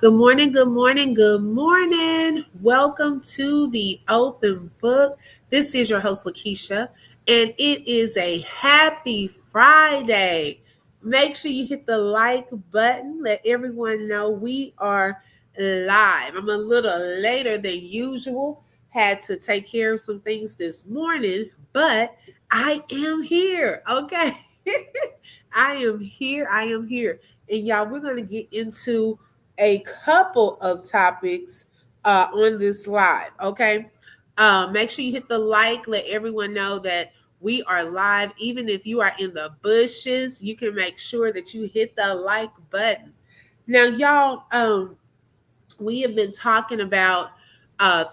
Good morning, good morning, good morning. Welcome to the open book. This is your host, Lakeisha, and it is a happy Friday. Make sure you hit the like button. Let everyone know we are live. I'm a little later than usual. Had to take care of some things this morning, but I am here. Okay. I am here. I am here. And y'all, we're going to get into a couple of topics on this live. Okay. Make sure you hit the like, let everyone know that we are live. Even if you are in the bushes, you can make sure that you hit the like button. Now, y'all, we have been talking about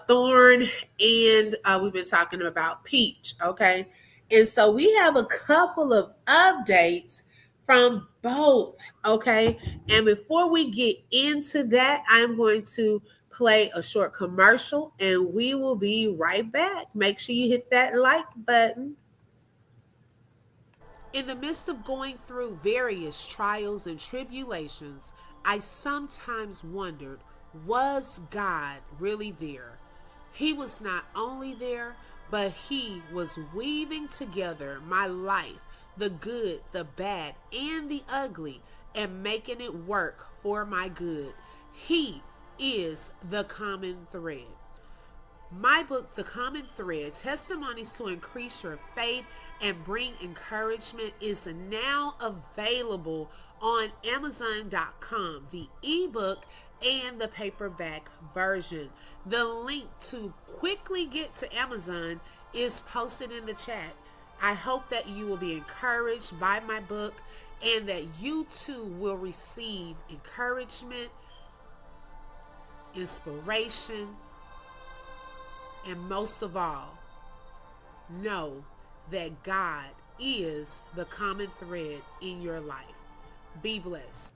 Thorn and we've been talking about Peach. Okay. And so we have a couple of updates from both. Okay. And before we get into that, I'm going to play a short commercial and we will be right back. Make sure you hit that like button. In the midst of going through various trials and tribulations, I sometimes wondered, was God really there? He was not only there, but He was weaving together my life, the good, the bad, and the ugly, and making it work for my good. He is the common thread. My book, The Common Thread, Testimonies to Increase Your Faith and Bring Encouragement, is now available on Amazon.com, the ebook and the paperback version. The link to quickly get to Amazon is posted in the chat. I hope that you will be encouraged by my book and that you too will receive encouragement, inspiration, and most of all, know that God is the common thread in your life. Be blessed.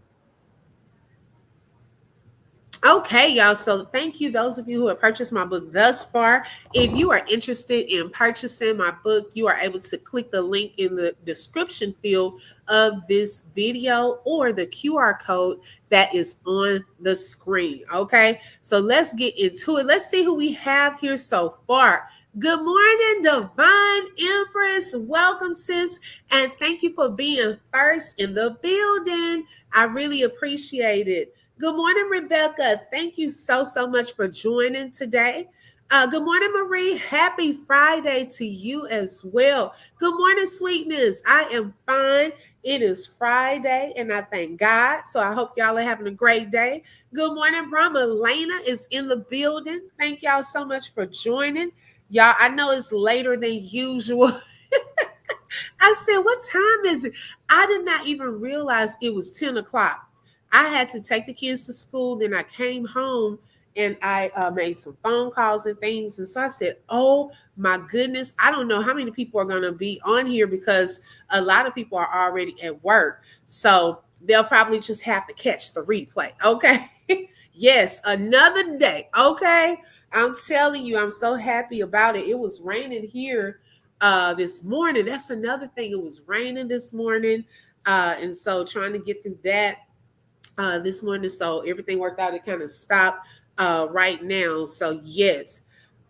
Okay, y'all. So thank you, those of you who have purchased my book thus far. If you are interested in purchasing my book, you are able to click the link in the description field of this video or the QR code that is on the screen. Okay, so let's get into it. Let's see who we have here so far. Good morning, Divine Empress. Welcome, sis. And thank you for being first in the building. I really appreciate it. Good morning, Rebecca. Thank you so much for joining today. Good morning, Marie. Happy Friday to you as well. Good morning, sweetness. I am fine. It is Friday, and I thank God. So I hope y'all are having a great day. Good morning, Brahma. Lena is in the building. Thank y'all so much for joining. Y'all, I know it's later than usual. I said, what time is it? I did not even realize it was 10 o'clock. I had to take the kids to school. Then I came home and I made some phone calls and things. And so I said, oh my goodness, I don't know how many people are going to be on here because a lot of people are already at work. So they'll probably just have to catch the replay. Okay. Yes, another day. Okay. I'm telling you, I'm so happy about it. It was raining here this morning. That's another thing. It was raining this morning. And so trying to get through that this morning. So everything worked out. It kind of stopped right now. So yes.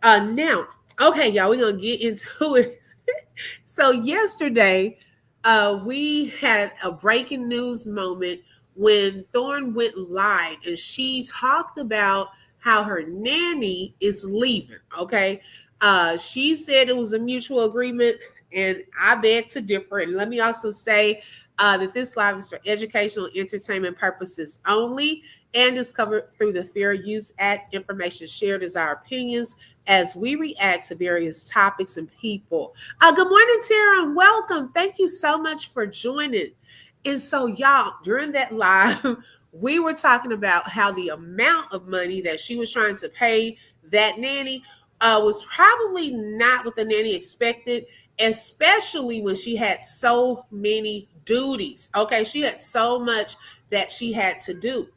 Now, okay, y'all, we're gonna get into it. So yesterday, we had a breaking news moment when Thorn went live and she talked about how her nanny is leaving. Okay. She said it was a mutual agreement, and I beg to differ. And let me also say that this live is for educational entertainment purposes only and is covered through the Fair Use Act. Information shared is our opinions as we react to various topics and people. Good morning, Tara, and welcome. Thank you so much for joining. And so, y'all, during that live, we were talking about how the amount of money that she was trying to pay that nanny was probably not what the nanny expected, especially when she had so many duties. Okay, she had so much that she had to do.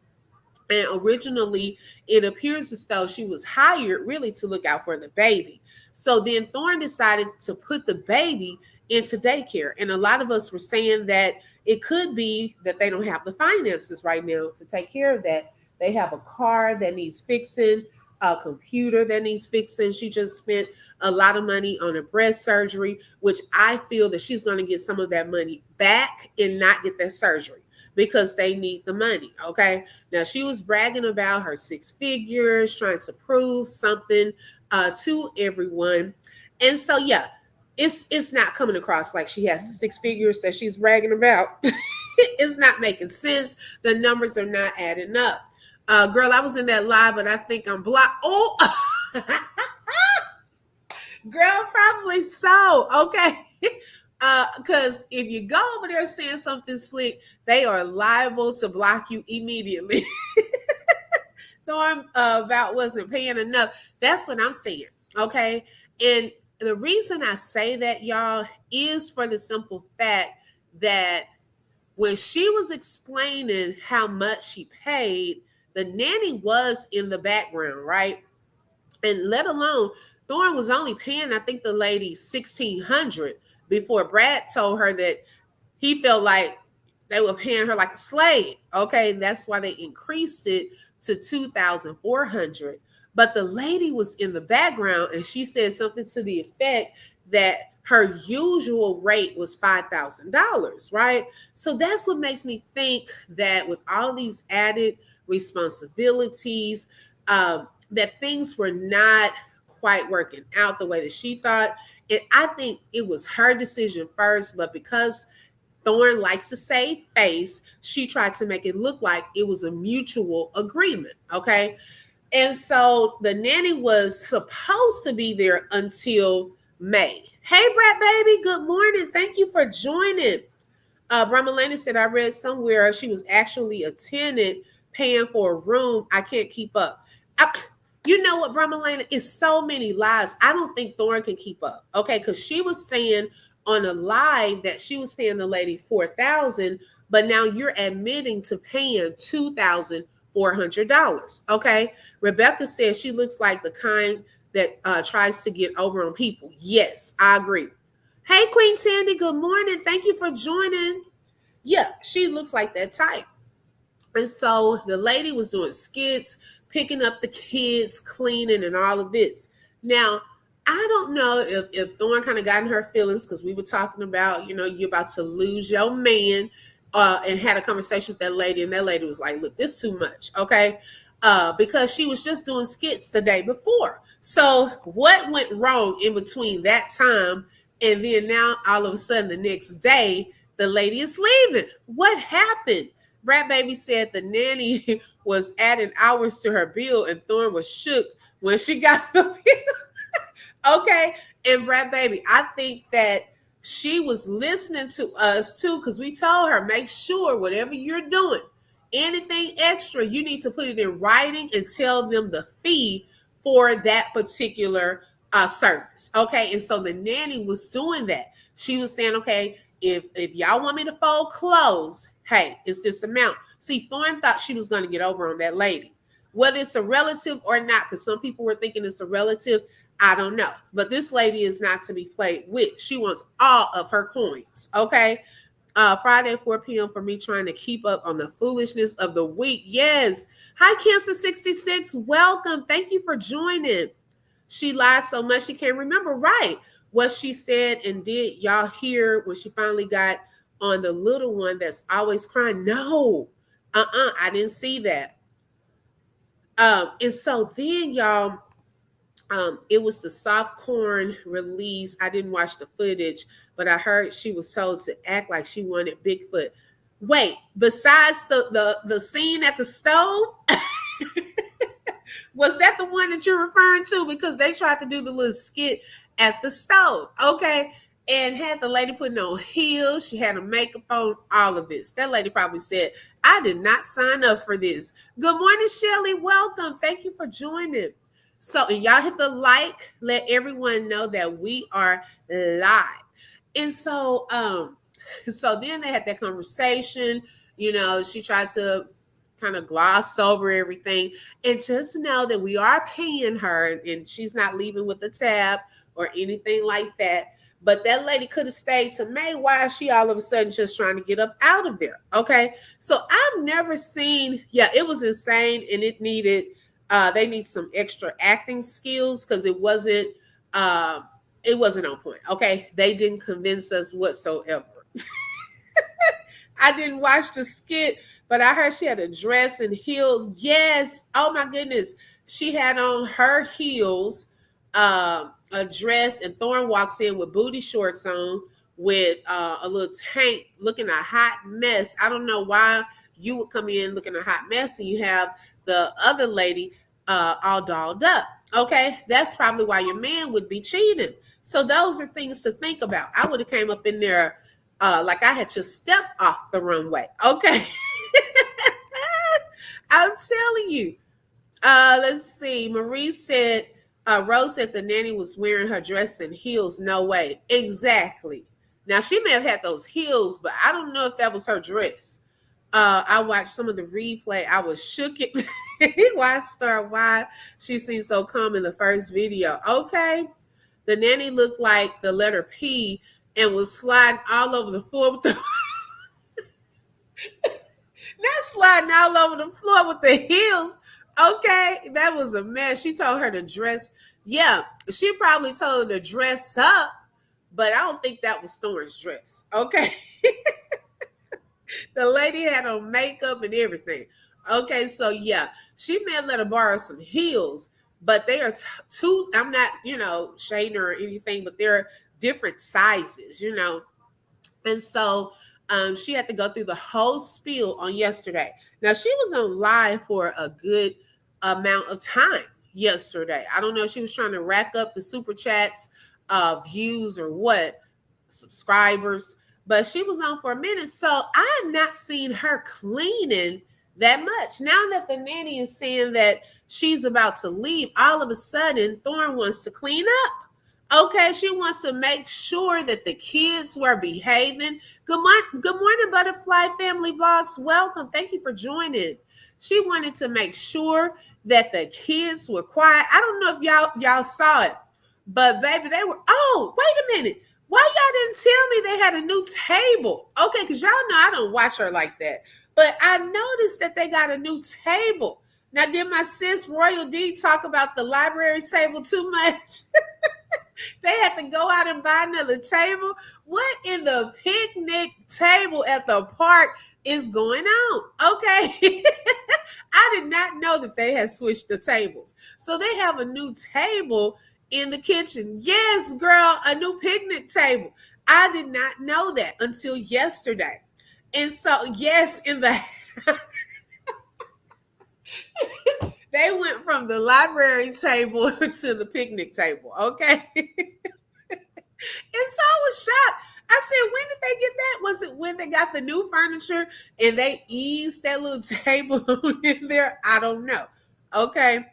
And originally, it appears as though she was hired really to look out for the baby. So then Thorn decided to put the baby into daycare. And a lot of us were saying that it could be that they don't have the finances right now to take care of that. They have a car that needs fixing, a computer that needs fixing. She just spent a lot of money on a breast surgery, which I feel that she's going to get some of that money back and not get that surgery because they need the money. Okay. Now she was bragging about her six figures, trying to prove something to everyone. And so yeah, it's not coming across like she has the six figures that she's bragging about. It's not making sense. The numbers are not adding up. Girl, I was in that live, but I think I'm blocked. Oh, girl, probably so. Okay. Because if you go over there saying something slick, they are liable to block you immediately. Thorn about wasn't paying enough. That's what I'm saying. Okay. And the reason I say that, y'all, is for the simple fact that when she was explaining how much she paid, the nanny was in the background, right? And let alone Thorn was only paying, I think, the lady $1,600 before Brad told her that he felt like they were paying her like a slave. Okay, and that's why they increased it to 2,400. But the lady was in the background, and she said something to the effect that her usual rate was $5,000, right? So that's what makes me think that with all these added responsibilities, that things were not quite working out the way that she thought. And I think it was her decision first, but because Thorn likes to save face, she tried to make it look like it was a mutual agreement. Okay. And so the nanny was supposed to be there until May. Hey, Brett, baby. Good morning. Thank you for joining. Bramalani said, I read somewhere she was actually a tenant paying for a room. I can't keep up. You know what, Bramalani? It's so many lies. I don't think Thorn can keep up. Okay, because she was saying on a live that she was paying the lady $4,000, but now you're admitting to paying $2,400. Okay, Rebecca says she looks like the kind that tries to get over on people. Yes, I agree. Hey, Queen Tandy, good morning. Thank you for joining. Yeah, she looks like that type. And so the lady was doing skits, picking up the kids, cleaning, and all of this. Now, I don't know if Thorn kind of got in her feelings because we were talking about, you're about to lose your man, and had a conversation with that lady, and that lady was like, look, this is too much, okay? Because she was just doing skits the day before. So what went wrong in between that time and then now all of a sudden the next day, the lady is leaving? What happened? Brat Baby said the nanny was adding hours to her bill and Thorn was shook when she got the bill. Okay. And Brat Baby, I think that she was listening to us too, because we told her, make sure whatever you're doing, anything extra, you need to put it in writing and tell them the fee for that particular service. Okay. And so the nanny was doing that. She was saying, okay, if y'all want me to fold clothes, hey, it's this amount. See, Thorn thought she was going to get over on that lady, whether it's a relative or not, because some people were thinking it's a relative. I don't know. But this lady is not to be played with. She wants all of her coins. Okay. Friday at 4 p.m. for me trying to keep up on the foolishness of the week. Yes. Hi, Cancer 66. Welcome. Thank you for joining. She lied so much she can't remember what she said and did. Y'all hear when she finally got on the little one that's always crying? No, I didn't see that. And so then y'all, it was the soft corn release. I didn't watch the footage, but I heard she was told to act like she wanted Bigfoot. Wait, besides the scene at the stove, was that the one that you're referring to? Because they tried to do the little skit at the stove, okay? And had the lady putting on heels. She had a makeup on, all of this. That lady probably said, I did not sign up for this. Good morning, Shelly. Welcome. Thank you for joining. So, and y'all hit the like, let everyone know that we are live. And so, so then they had that conversation. She tried to kind of gloss over everything, and just know that we are paying her and she's not leaving with a tab or anything like that. But that lady could have stayed to May. Why is she all of a sudden just trying to get up out of there? Okay. So I've never seen, yeah, it was insane and it needed, they need some extra acting skills because uh, it wasn't on point. Okay. They didn't convince us whatsoever. I didn't watch the skit, but I heard she had a dress and heels. Yes. Oh my goodness. She had on her heels, a dress, and Thorn walks in with booty shorts on with a little tank looking a hot mess. I don't know why you would come in looking a hot mess and you have the other lady all dolled up. Okay. That's probably why your man would be cheating. So those are things to think about. I would have came up in there like I had just stepped off the runway. Okay. I'm telling you. Let's see. Marie said, Rose said the nanny was wearing her dress and heels. No way. Exactly. Now, she may have had those heels, but I don't know if that was her dress. I watched some of the replay. I was shook it. Why star? Why she seemed so calm in the first video. Okay. The nanny looked like the letter P and was sliding all over the floor with the not sliding all over the floor with the heels. Okay, that was a mess. She told her to dress. Yeah, she probably told her to dress up, but I don't think that was Thorn's dress. Okay. The lady had on makeup and everything. Okay, so yeah, she may have let her borrow some heels, but they are two. I'm not, shading her or anything, but they're different sizes, And so she had to go through the whole spiel on yesterday. Now, she was on live for a good amount of time yesterday. I don't know if she was trying to rack up the super chats, views or what, subscribers, but she was on for a minute. So I have not seen her cleaning that much. Now that the nanny is saying that she's about to leave, all of a sudden Thorn wants to clean up. Okay, she wants to make sure that the kids were behaving. Good morning, Butterfly Family Vlogs. Welcome. Thank you for joining. She wanted to make sure that the kids were quiet. I don't know if y'all saw it, but baby, they were. Oh, wait a minute. Why y'all didn't tell me they had a new table? Okay, because y'all know I don't watch her like that. But I noticed that they got a new table. Now, did my sis Royal D talk about the library table too much? They had to go out and buy another table. What in the picnic table at the park is going on? Okay. I did not know that they had switched the tables. So they have a new table in the kitchen. Yes, girl, a new picnic table. I did not know that until yesterday. And so, yes, in the they went from the library table to the picnic table, okay? And so I was shocked. I said, when did they get that? Was it when they got the new furniture and they eased that little table in there? I don't know. Okay.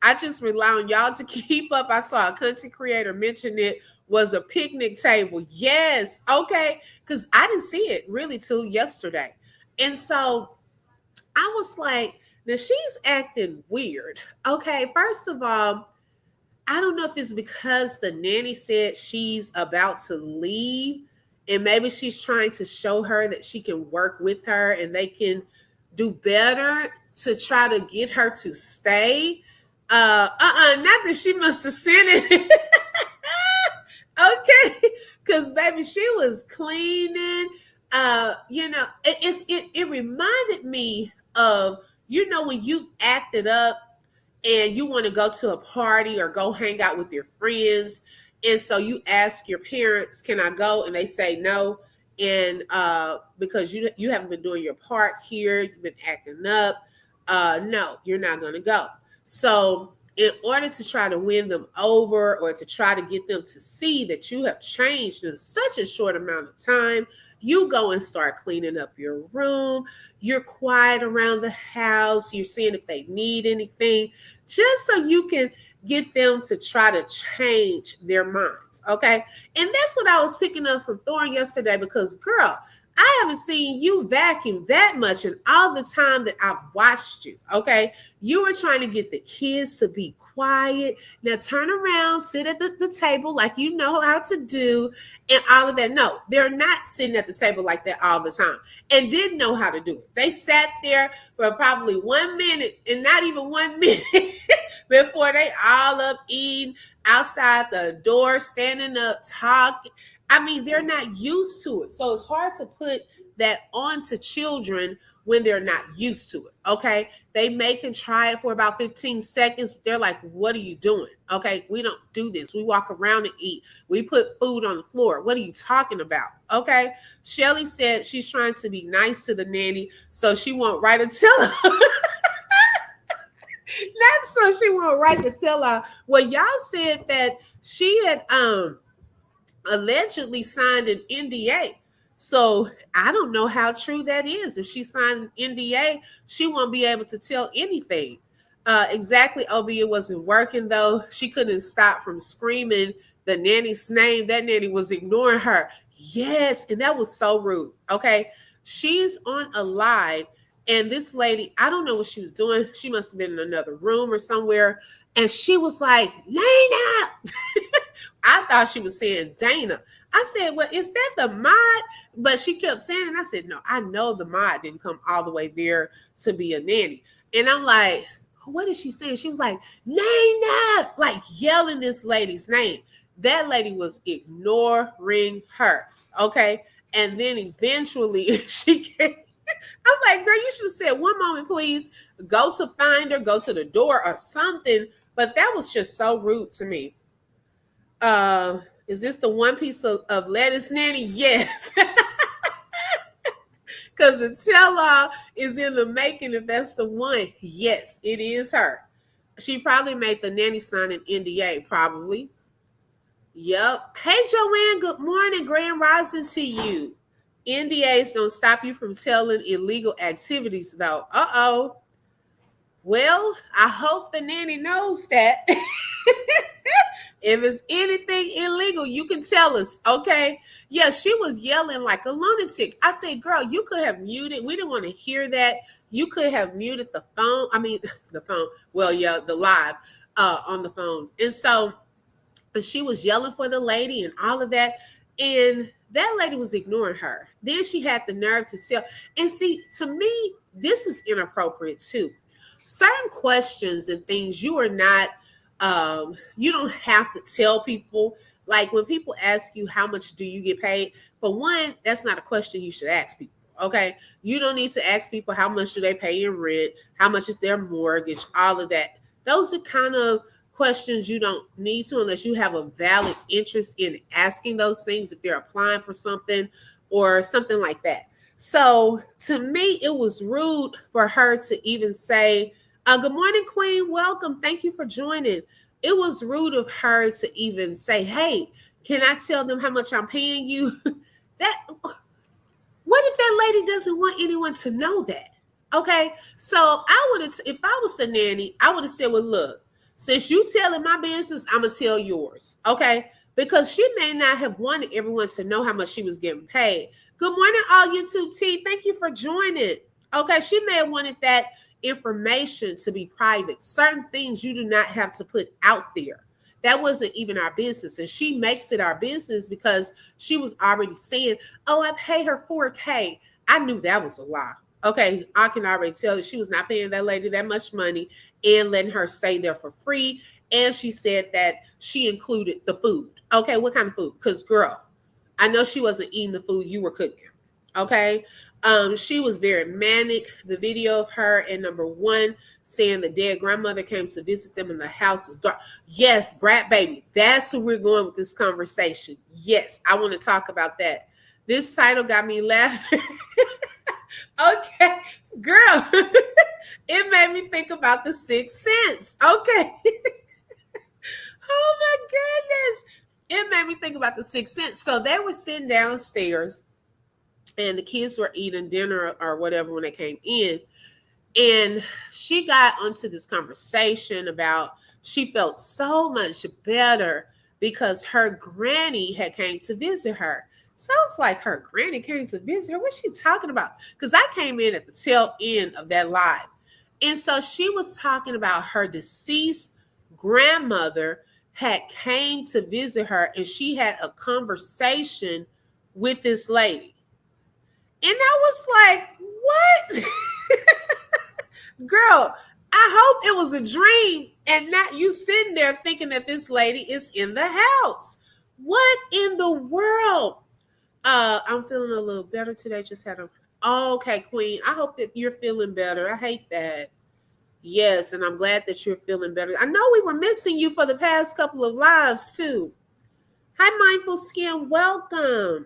I just rely on y'all to keep up. I saw a content creator mention it was a picnic table. Yes. Okay. Because I didn't see it really till yesterday. And so I was like, now she's acting weird. Okay. First of all, I don't know if it's because the nanny said she's about to leave and maybe she's trying to show her that she can work with her and they can do better to try to get her to stay. Not that she must have sent it. Okay. Because baby, she was cleaning. It reminded me of, when you acted up and you want to go to a party or go hang out with your friends. And so you ask your parents, can I go? And they say no. And because you haven't been doing your part here, you've been acting up. No, you're not going to go. So in order to try to win them over or to try to get them to see that you have changed in such a short amount of time, you go and start cleaning up your room. You're quiet around the house. You're seeing if they need anything, just so you can get them to try to change their minds. Okay. And that's what I was picking up from Thorn yesterday because, girl, I haven't seen you vacuum that much in all the time that I've watched you. Okay. You were trying to get the kids to be quiet. Now turn around, sit at the table like you know how to do, and all of that. No, they're not sitting at the table like that all the time and didn't know how to do it. They sat there for probably 1 minute and not even 1 minute before they all up eating outside the door, standing up, talking. I mean, they're not used to it. So it's hard to put that on to children when they're not used to it. Okay. They may can try it for about 15 seconds. They're like, what are you doing? Okay. We don't do this. We walk around and eat. We put food on the floor. What are you talking about? Okay. Shelly said she's trying to be nice to the nanny so she won't write a tell her. Not so she won't write the tell her. Well, y'all said that she had allegedly signed an NDA. So I don't know how true that is. If she signed an NDA, she won't be able to tell anything. Exactly, Obi, it wasn't working though. She couldn't stop from screaming the nanny's name. That nanny was ignoring her. Yes, and that was so rude. Okay. She's on a live, and this lady, I don't know what she was doing. She must have been in another room or somewhere. And she was like, Lena. I thought she was saying Dana. I said, well, is that the mod? But she kept saying it. I said, no, I know the mod didn't come all the way there to be a nanny. And I'm like, what is she saying? She was like, Nana, like yelling this lady's name. That lady was ignoring her. Okay. And then eventually she came. I'm like, girl, you should have said, one moment, please. Go to find her, go to the door or something. But that was just so rude to me. Is this the one piece of lettuce, nanny? Yes. Because the tell-all is in the making if that's the one. Yes, it is her. She probably made the nanny sign an NDA, probably. Yep. Hey, Joanne, good morning. Grand rising to you. NDAs don't stop you from telling illegal activities, though. Uh-oh. Well, I hope the nanny knows that. If it's anything illegal, you can tell us, okay? Yeah, she was yelling like a lunatic. I said, girl, you could have muted. We didn't want to hear that. You could have muted the phone. I mean, the phone. Well, yeah, the live on the phone. And so she was yelling for the lady and all of that. And that lady was ignoring her. Then she had the nerve to tell. And see, to me, this is inappropriate too. Certain questions and things you are not you don't have to tell people. Like when people ask you how much do you get paid, for one, that's not a question you should ask people. Okay, you don't need to ask people how much do they pay in rent, how much is their mortgage, all of that. Those are kind of questions you don't need to unless you have a valid interest in asking those things if they're applying for something or something like that. So to me, it was rude for her to even say, good morning, Queen. Welcome. Thank you for joining. It was rude of her to even say, hey, can I tell them how much I'm paying you? That what if that lady doesn't want anyone to know that? Okay. So I would have, if I was the nanny, I would have said, well, look, since you telling my business, I'm gonna tell yours. Okay. Because she may not have wanted everyone to know how much she was getting paid. Good morning, all YouTube T. Thank you for joining. Okay. She may have wanted that information to be private. Certain things you do not have to put out there. That wasn't even our business. And she makes it our business because she was already saying, oh, I pay her $4K. I knew that was a lie. Okay, I can already tell you she was not paying that lady that much money and letting her stay there for free. And she said that she included the food. Okay, what kind of food? Because, girl, I know she wasn't eating the food you were cooking. Okay. She was very manic. The video of her and number one saying the dead grandmother came to visit them and the house was dark. Yes, Brat Baby. That's who we're going with this conversation. Yes, I want to talk about that. This title got me laughing. Okay, girl, it made me think about the Sixth Sense. Okay. Oh my goodness. It made me think about the Sixth Sense. So they were sitting downstairs and the kids were eating dinner or whatever when they came in. And she got onto this conversation about she felt so much better because her granny had came to visit her. So I was like, her granny came to visit her? What's she talking about? Because I came in at the tail end of that live. And so she was talking about her deceased grandmother had came to visit her, and she had a conversation with this lady. And I was like, what? Girl, I hope it was a dream and not you sitting there thinking that this lady is in the house. What in the world? I'm feeling a little better today. Just had a okay, Queen. I hope that you're feeling better. I hate that. Yes, and I'm glad that you're feeling better. I know we were missing you for the past couple of lives too. Hi, Mindful Skin. Welcome.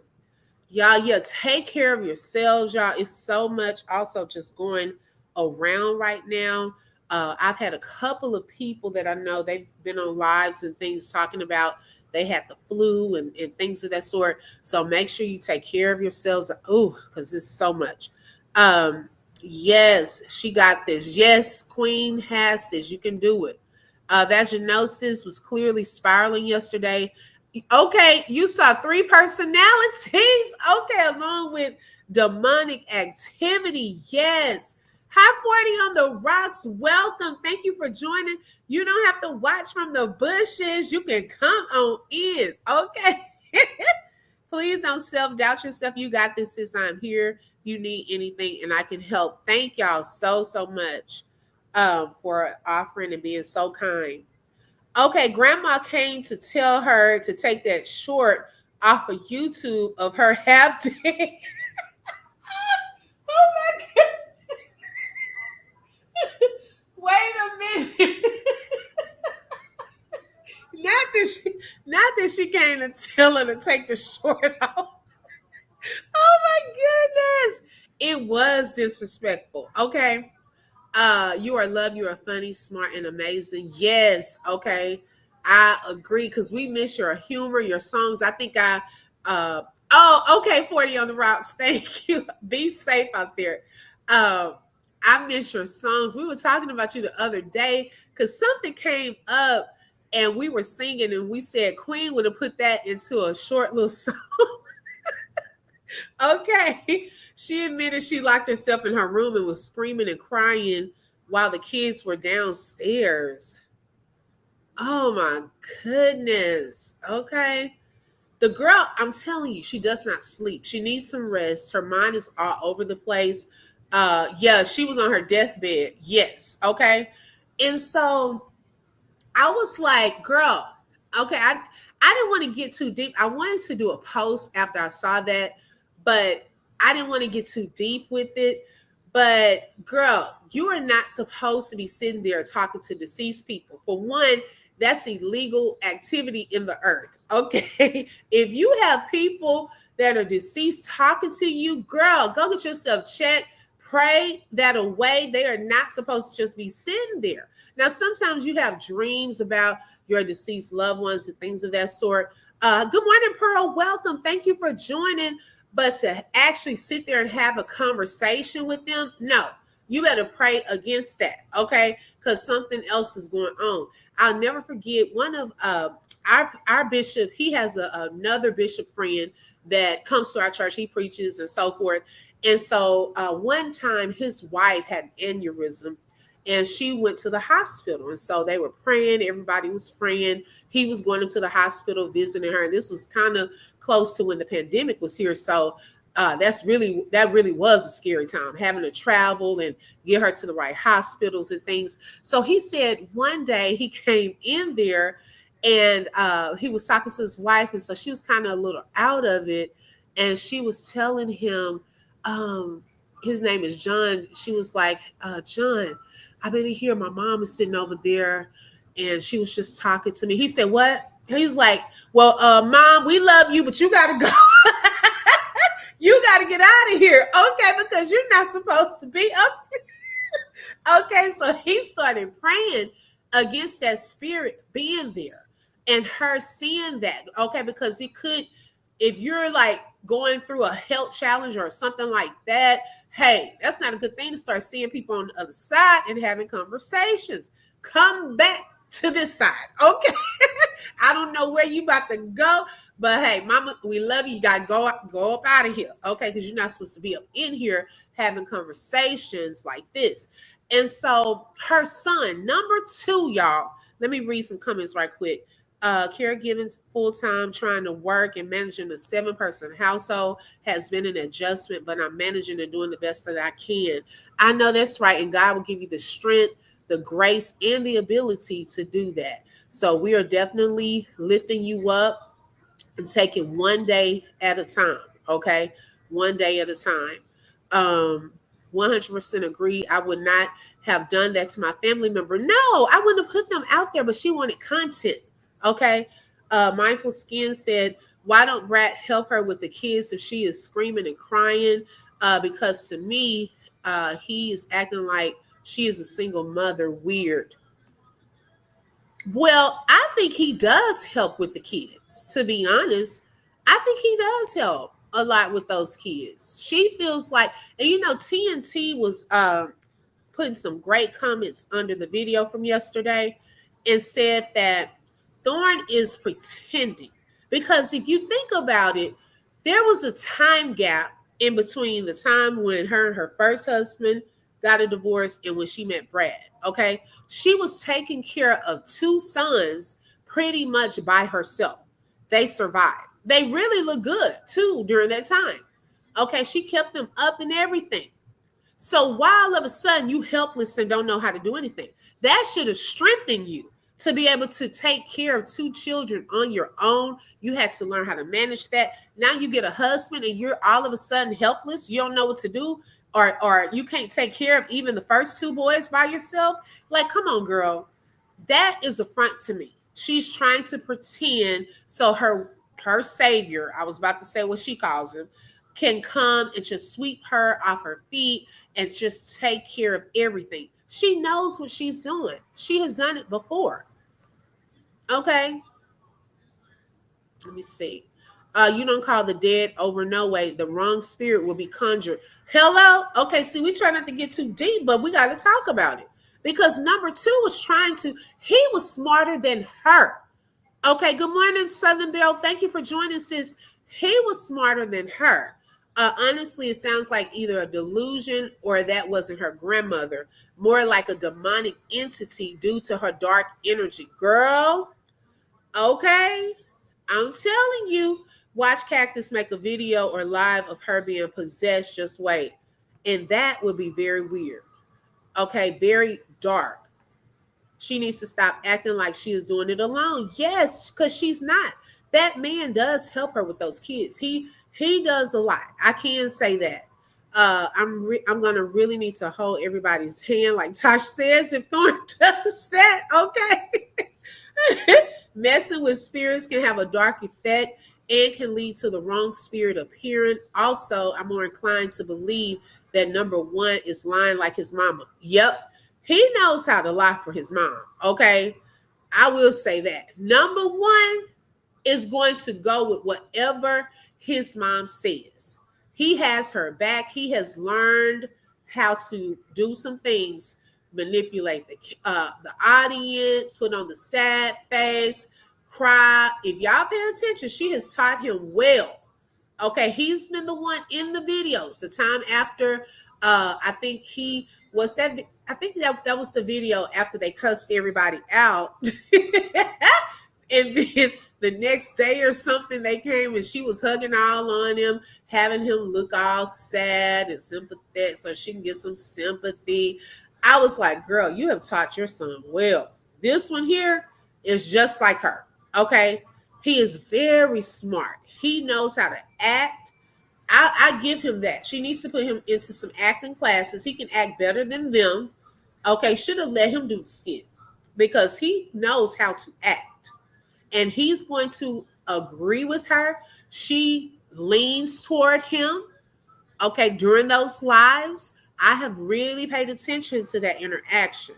Y'all, yeah, take care of yourselves, y'all. It's so much also just going around right now. I've had a couple of people that I know they've been on lives and things talking about they had the flu and things of that sort. So make sure you take care of yourselves. Oh, because it's so much. Um, yes, she got this. Yes, Queen has this. You can do it. Vaginosis was clearly spiraling yesterday. Okay, you saw three personalities. Okay, along with demonic activity. Yes. Hi, 40 on the rocks. Welcome. Thank you for joining. You don't have to watch from the bushes. You can come on in. Okay. Please don't self doubt yourself. You got this, sis. I'm here. You need anything, and I can help. Thank y'all so much for offering and being so kind. Okay, grandma came to tell her to take that short off of YouTube of her half day. Oh my God. Wait a minute. Not that she came to tell her to take the short off. Oh my goodness. It was disrespectful. Okay. You are loved, you are funny, smart, and amazing. Yes, okay. I agree because we miss your humor, your songs. I think okay, 40 on the rocks. Thank you. Be safe out there. I miss your songs. We were talking about you the other day because something came up and we were singing and we said Queen would have put that into a short little song. Okay. She admitted she locked herself in her room and was screaming and crying while the kids were downstairs. Oh my goodness. Okay. The girl, I'm telling you, she does not sleep. She needs some rest. Her mind is all over the place. Yeah, she was on her deathbed. Yes. Okay. And so I was like, girl, okay, I didn't want to get too deep. I wanted to do a post after I saw that, but I didn't want to get too deep with it. But girl, you are not supposed to be sitting there talking to deceased people. For one, that's illegal activity in the earth. Okay. If you have people that are deceased talking to you, girl, go get yourself checked. Pray that away. They are not supposed to just be sitting there. Now, sometimes you have dreams about your deceased loved ones and things of that sort. Good morning, Pearl. Welcome. Thank you for joining. But to actually sit there and have a conversation with them, no, you better pray against that, okay? Because something else is going on. I'll never forget one of our bishop. He has another bishop friend that comes to our church. He preaches and so forth. And so one time his wife had an aneurysm and she went to the hospital. And so they were praying. Everybody was praying. He was going into the hospital visiting her. And this was kind of close to when the pandemic was here. So that really was a scary time, having to travel and get her to the right hospitals and things. So he said one day he came in there and he was talking to his wife. And so she was kind of a little out of it. And she was telling him, his name is John. She was like, John, I've been in here. My mom is sitting over there and she was just talking to me. He said, what? He was like, well, mom, we love you, but you got to go. You got to get out of here. Okay, because you're not supposed to be up here. Okay, so he started praying against that spirit being there and her seeing that. Okay, because it could, if you're like going through a health challenge or something like that, hey, that's not a good thing to start seeing people on the other side and having conversations. Come back to this side. Okay. I don't know where you about to go, but hey, mama, we love you. You got to go up out of here. Okay. Because you're not supposed to be up in here having conversations like this. And so her son, number two, y'all, Let me read some comments right quick. Caregiving full time, trying to work and managing a 7-person household has been an adjustment, but I'm managing and doing the best that I can. I know that's right, and God will give you the strength, the grace, and the ability to do that. So we are definitely lifting you up and take it one day at a time. Okay, one day at a time. 100% agree. I would not have done that to my family member. No, I wouldn't have put them out there, but she wanted content. Okay. Mindful Skin said, why don't Brat help her with the kids if she is screaming and crying? Because to me, he is acting like she is a single mother. Weird. Well, I think he does help with the kids, to be honest. I think he does help a lot with those kids. She feels like, and TNT was putting some great comments under the video from yesterday and said that Thorn is pretending. Because if you think about it, there was a time gap in between the time when her and her first husband got a divorce and when she met Brad. Okay. She was taking care of 2 sons pretty much by herself. They survived. They really look good too during that time. Okay. She kept them up and everything. So why all of a sudden you helpless and don't know how to do anything? That should have strengthened you to be able to take care of 2 children on your own. You had to learn how to manage that. Now you get a husband and you're all of a sudden helpless. You don't know what to do, or you can't take care of even the first 2 boys by yourself. Like, come on, girl. That is a front to me. She's trying to pretend so her savior, I was about to say what she calls him, can come and just sweep her off her feet and just take care of everything. She knows what she's doing. She has done it before. Okay. Let me see. You don't call the dead over no way. The wrong spirit will be conjured. Hello? Okay, see, we try not to get too deep, but we got to talk about it. Because number 2 was he was smarter than her. Okay, good morning, Southern Belle. Thank you for joining, sis. He was smarter than her. Honestly, it sounds like either a delusion or that wasn't her grandmother. More like a demonic entity due to her dark energy. Girl, okay, I'm telling you. Watch Cactus make a video or live of her being possessed. Just wait. And that would be very weird. Okay, very dark. She needs to stop acting like she is doing it alone. Yes, because she's not. That man does help her with those kids. He does a lot. I can say that. I'm gonna really need to hold everybody's hand, like Tosh says. If Thorn does that, okay. Messing with spirits can have a dark effect and can lead to the wrong spirit appearing. Also, I'm more inclined to believe that number 1 is lying like his mama. Yep, he knows how to lie for his mom. Okay, I will say that. Number 1 is going to go with whatever his mom says. He has her back. He has learned how to do some things, manipulate the audience, put on the sad face, cry. If y'all pay attention, she has taught him well. Okay, he's been the one in the videos. The time after, I think he was that. I think that was the video after they cussed everybody out, and then the next day or something they came and she was hugging all on him, having him look all sad and sympathetic so she can get some sympathy. I was like, girl, you have taught your son well. This one here is just like her. Okay, he is very smart. He knows how to act. I give him that. She needs to put him into some acting classes. He can act better than them. Okay, should have let him do the skit because he knows how to act. And he's going to agree with her. She leans toward him. Okay, during those lives, I have really paid attention to that interaction.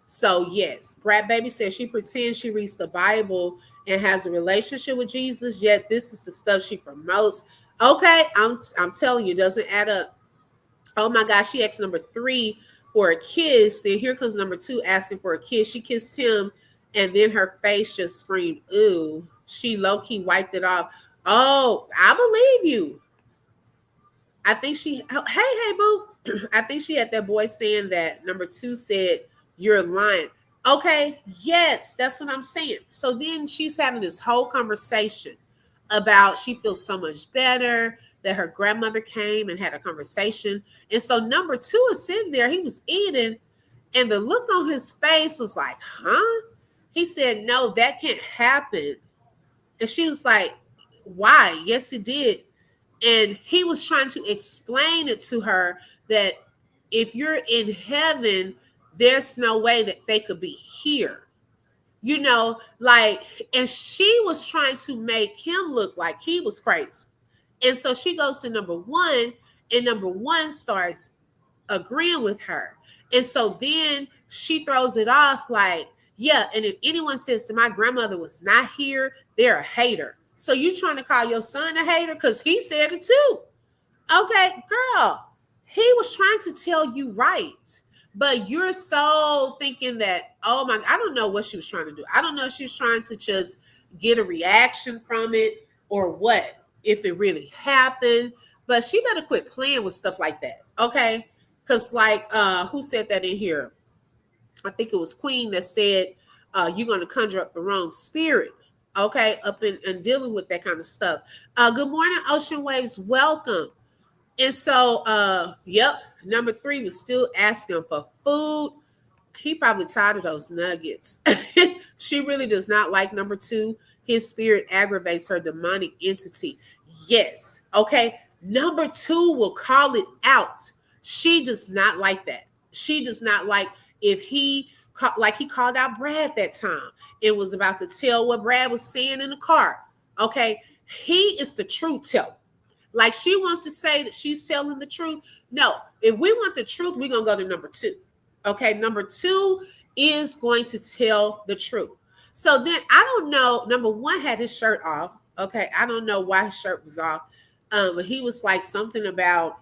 So yes, Brat Baby says she pretends she reads the Bible and has a relationship with Jesus, yet this is the stuff she promotes. Okay, I'm telling you, it doesn't add up. Oh my gosh, she asked number 3 for a kiss. Then here comes number 2 asking for a kiss. She kissed him, and then her face just screamed, ooh. She low-key wiped it off. Oh, I believe you. I think hey, boo. I think she had that boy saying that number 2 said, you're lying. Okay, yes, that's what I'm saying. So then she's having this whole conversation about she feels so much better that her grandmother came and had a conversation. And so number two is sitting there, he was eating, and the look on his face was like, huh? He said, no, that can't happen. And she was like, why? Yes, it did. And he was trying to explain it to her that if you're in heaven, there's no way that they could be here. You know, like, and she was trying to make him look like he was crazy. And so she goes to number one, and number one starts agreeing with her. And so then she throws it off like, yeah, and if anyone says to my grandmother was not here, they're a hater. So you trying to call your son a hater? Because he said it too. Okay, girl, he was trying to tell you right. But you're so thinking that, oh my, I don't know what she was trying to do. I don't know if she was trying to just get a reaction from it or what, if it really happened. But she better quit playing with stuff like that. Okay. Because like who said that in here? I think it was Queen that said you're gonna conjure up the wrong spirit. Okay, up in dealing with that kind of stuff. Good morning, Ocean Waves. Welcome. And so, yep, number three was still asking for food. He probably tired of those nuggets. She really does not like number two. His spirit aggravates her demonic entity. Yes. Okay. Number two will call it out. She does not like that. She does not like if he like he called out Brad that time. It was about to tell what Brad was saying in the car. Okay. He is the truth teller. Like she wants to say that she's telling the truth. No, if we want the truth, we're going to go to number two. Okay, number two is going to tell the truth. So then I don't know. Number one had his shirt off. Okay, I don't know why his shirt was off. But he was like something about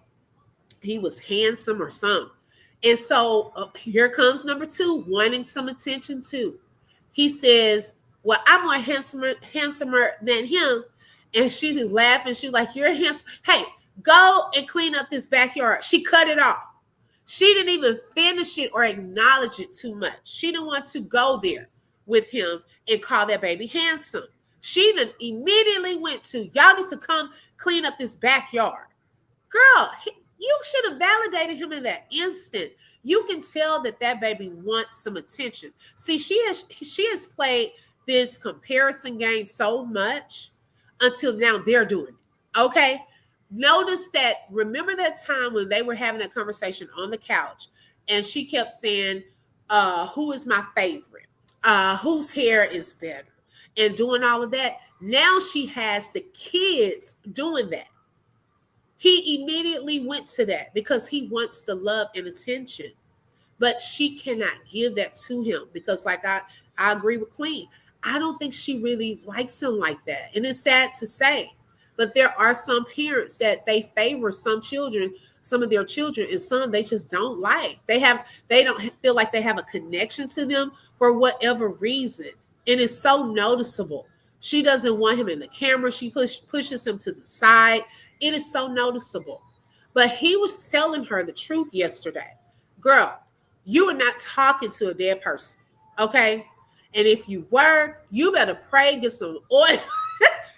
he was handsome or something. And so here comes number two, wanting some attention too. He says, well, I'm more handsomer than him. And she's laughing. She's like, you're handsome. Hey, go and clean up this backyard. She cut it off. She didn't even finish it or acknowledge it too much. She didn't want to go there with him and call that baby handsome. She then immediately went to, y'all need to come clean up this backyard. Girl, you should have validated him in that instant. You can tell that that baby wants some attention. See, she has played this comparison game so much until now they're doing it. Okay? Notice that, remember that time when they were having that conversation on the couch and she kept saying, who is my favorite? Whose hair is better? And doing all of that. Now she has the kids doing that. He immediately went to that because he wants the love and attention. But she cannot give that to him because, like I agree with Queen. I don't think she really likes him like that. And it's sad to say. But there are some parents that they favor some children, some of their children, and some they just don't like. They don't feel like they have a connection to them for whatever reason. And it's so noticeable. She doesn't want him in the camera. She pushes him to the side. It is so noticeable. But he was telling her the truth yesterday. Girl, you are not talking to a dead person. Okay? And if you were, you better pray, get some oil.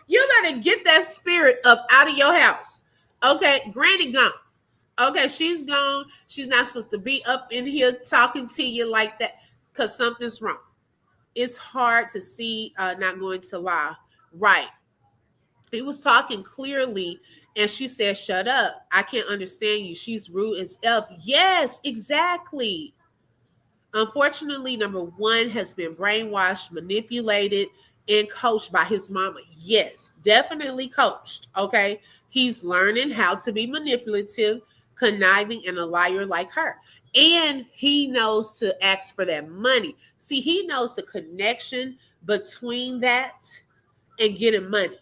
You better get that spirit up out of your house. Okay? Granny gone. Okay, she's gone. She's not supposed to be up in here talking to you like that because something's wrong. It's hard to see, not going to lie. Right. He was talking clearly and she said, shut up. I can't understand you. She's rude as F. Yes, exactly. Unfortunately, number one has been brainwashed, manipulated, and coached by his mama. Yes, definitely coached. Okay. He's learning how to be manipulative, conniving, and a liar like her. And he knows to ask for that money. See, he knows the connection between that and getting money.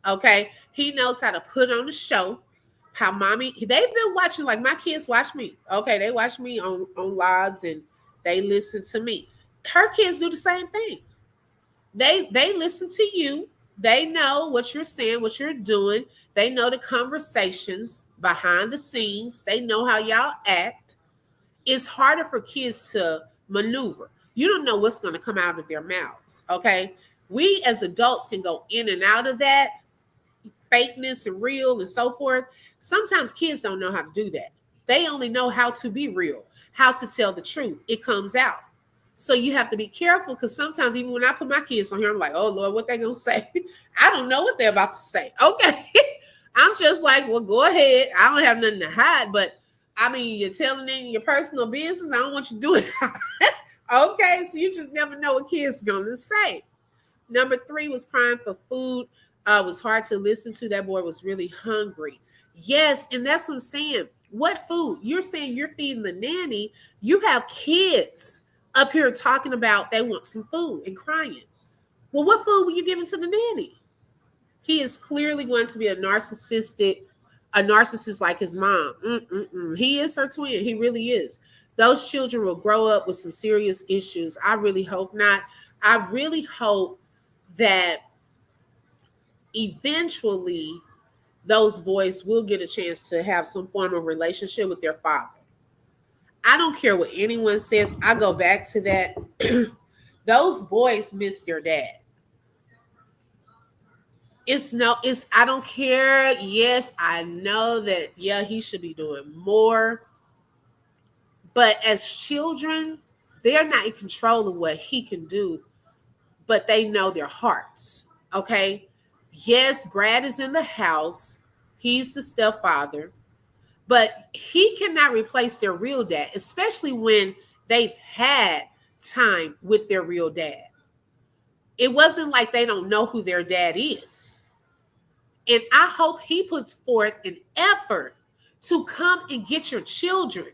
Okay. He knows how to put on a show. How mommy, they've been watching, like my kids watch me. Okay. They watch me on lives and they listen to me. Her kids do the same thing. They listen to you. They know what you're saying, what you're doing. They know the conversations behind the scenes. They know how y'all act. It's harder for kids to maneuver. You don't know what's going to come out of their mouths. Okay. We as adults can go in and out of that fakeness and real and so forth. Sometimes kids don't know how to do that. They only know how to be real, how to tell the truth. It comes out. So you have to be careful, because sometimes even when I put my kids on here, I'm like, oh Lord, what they gonna say? I don't know what they're about to say. Okay. I'm just like, well, go ahead. I don't have nothing to hide, but I mean, you're telling in your personal business. I don't want you doing it. Okay, so you just never know what kids gonna say. Number 3 was crying for food. It was hard to listen to. That boy was really hungry. Yes, and that's what I'm saying. What food? You're saying you're feeding the nanny. You have kids up here talking about they want some food and crying. Well, what food were you giving to the nanny? He is clearly going to be a narcissist like his mom. He is her twin. He really is. Those children will grow up with some serious issues. I really hope not. I really hope that eventually those boys will get a chance to have some form of relationship with their father. I don't care what anyone says. I go back to that. Those boys miss their dad. I don't care. Yes, I know that, yeah, he should be doing more. But as children, they're not in control of what he can do, but they know their hearts. Okay. Yes, Brad is in the house. He's the stepfather, but he cannot replace their real dad, especially when they've had time with their real dad. It wasn't like they don't know who their dad is. And I hope he puts forth an effort to come and get your children.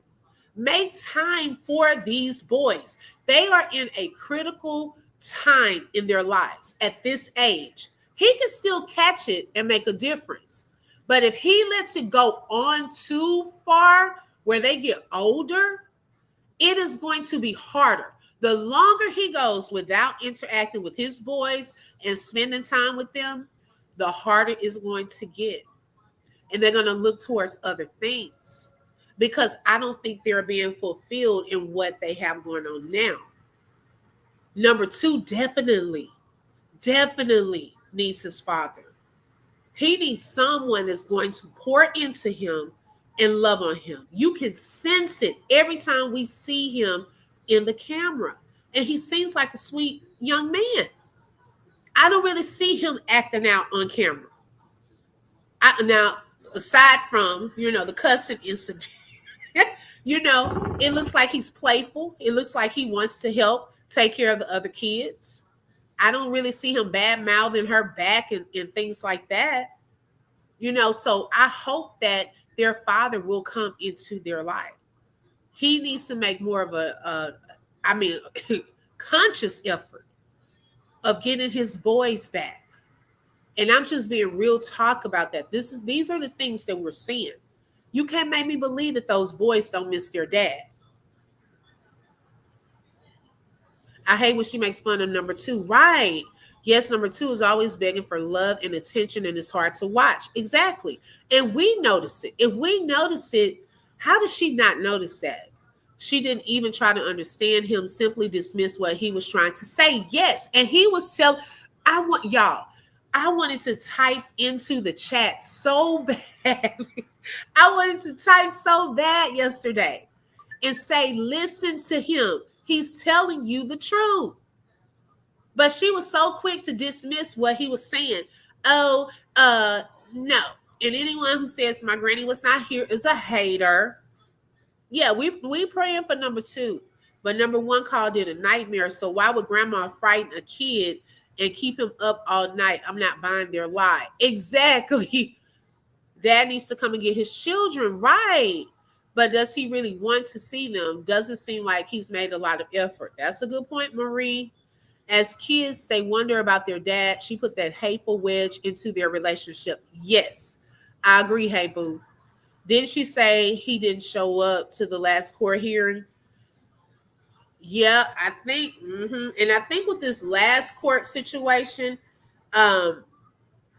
Make time for these boys. They are in a critical time in their lives at this age. He can still catch it and make a difference. But if he lets it go on too far where they get older, it is going to be harder. The longer he goes without interacting with his boys and spending time with them, the harder it's going to get. And they're going to look towards other things, because I don't think they're being fulfilled in what they have going on now. Number 2, definitely needs his father. He needs someone that's going to pour into him and love on him. You can sense it every time we see him in the camera. And he seems like a sweet young man. I don't really see him acting out on camera. Now, aside from, the cussing incident, it looks like he's playful. It looks like he wants to help take care of the other kids. I don't really see him bad mouthing her back and things like that. So I hope that their father will come into their life. He needs to make more of a conscious effort of getting his boys back. And I'm just being real talk about that. These are the things that we're seeing. You can't make me believe that those boys don't miss their dad. I hate when she makes fun of number 2. Right. Yes, number 2 is always begging for love and attention, and it's hard to watch. Exactly. And we notice it. If we notice it, how does she not notice that? She didn't even try to understand him, simply dismiss what he was trying to say. Yes. And he was I wanted to type into the chat so badly. I wanted to type so bad yesterday and say, listen to him. He's telling you the truth. But she was so quick to dismiss what he was saying. Oh, no. And anyone who says my granny was not here is a hater. Yeah, we praying for number 2. But number 1 called it a nightmare. So why would grandma frighten a kid and keep him up all night? I'm not buying their lie. Exactly. Dad needs to come and get his children. Right. But does he really want to see them? Doesn't seem like he's made a lot of effort. That's a good point, Marie. As kids, they wonder about their dad. She put that hateful wedge into their relationship. Yes, I agree. Hey, boo. Didn't she say he didn't show up to the last court hearing? Yeah, I think. And I think with this last court situation, and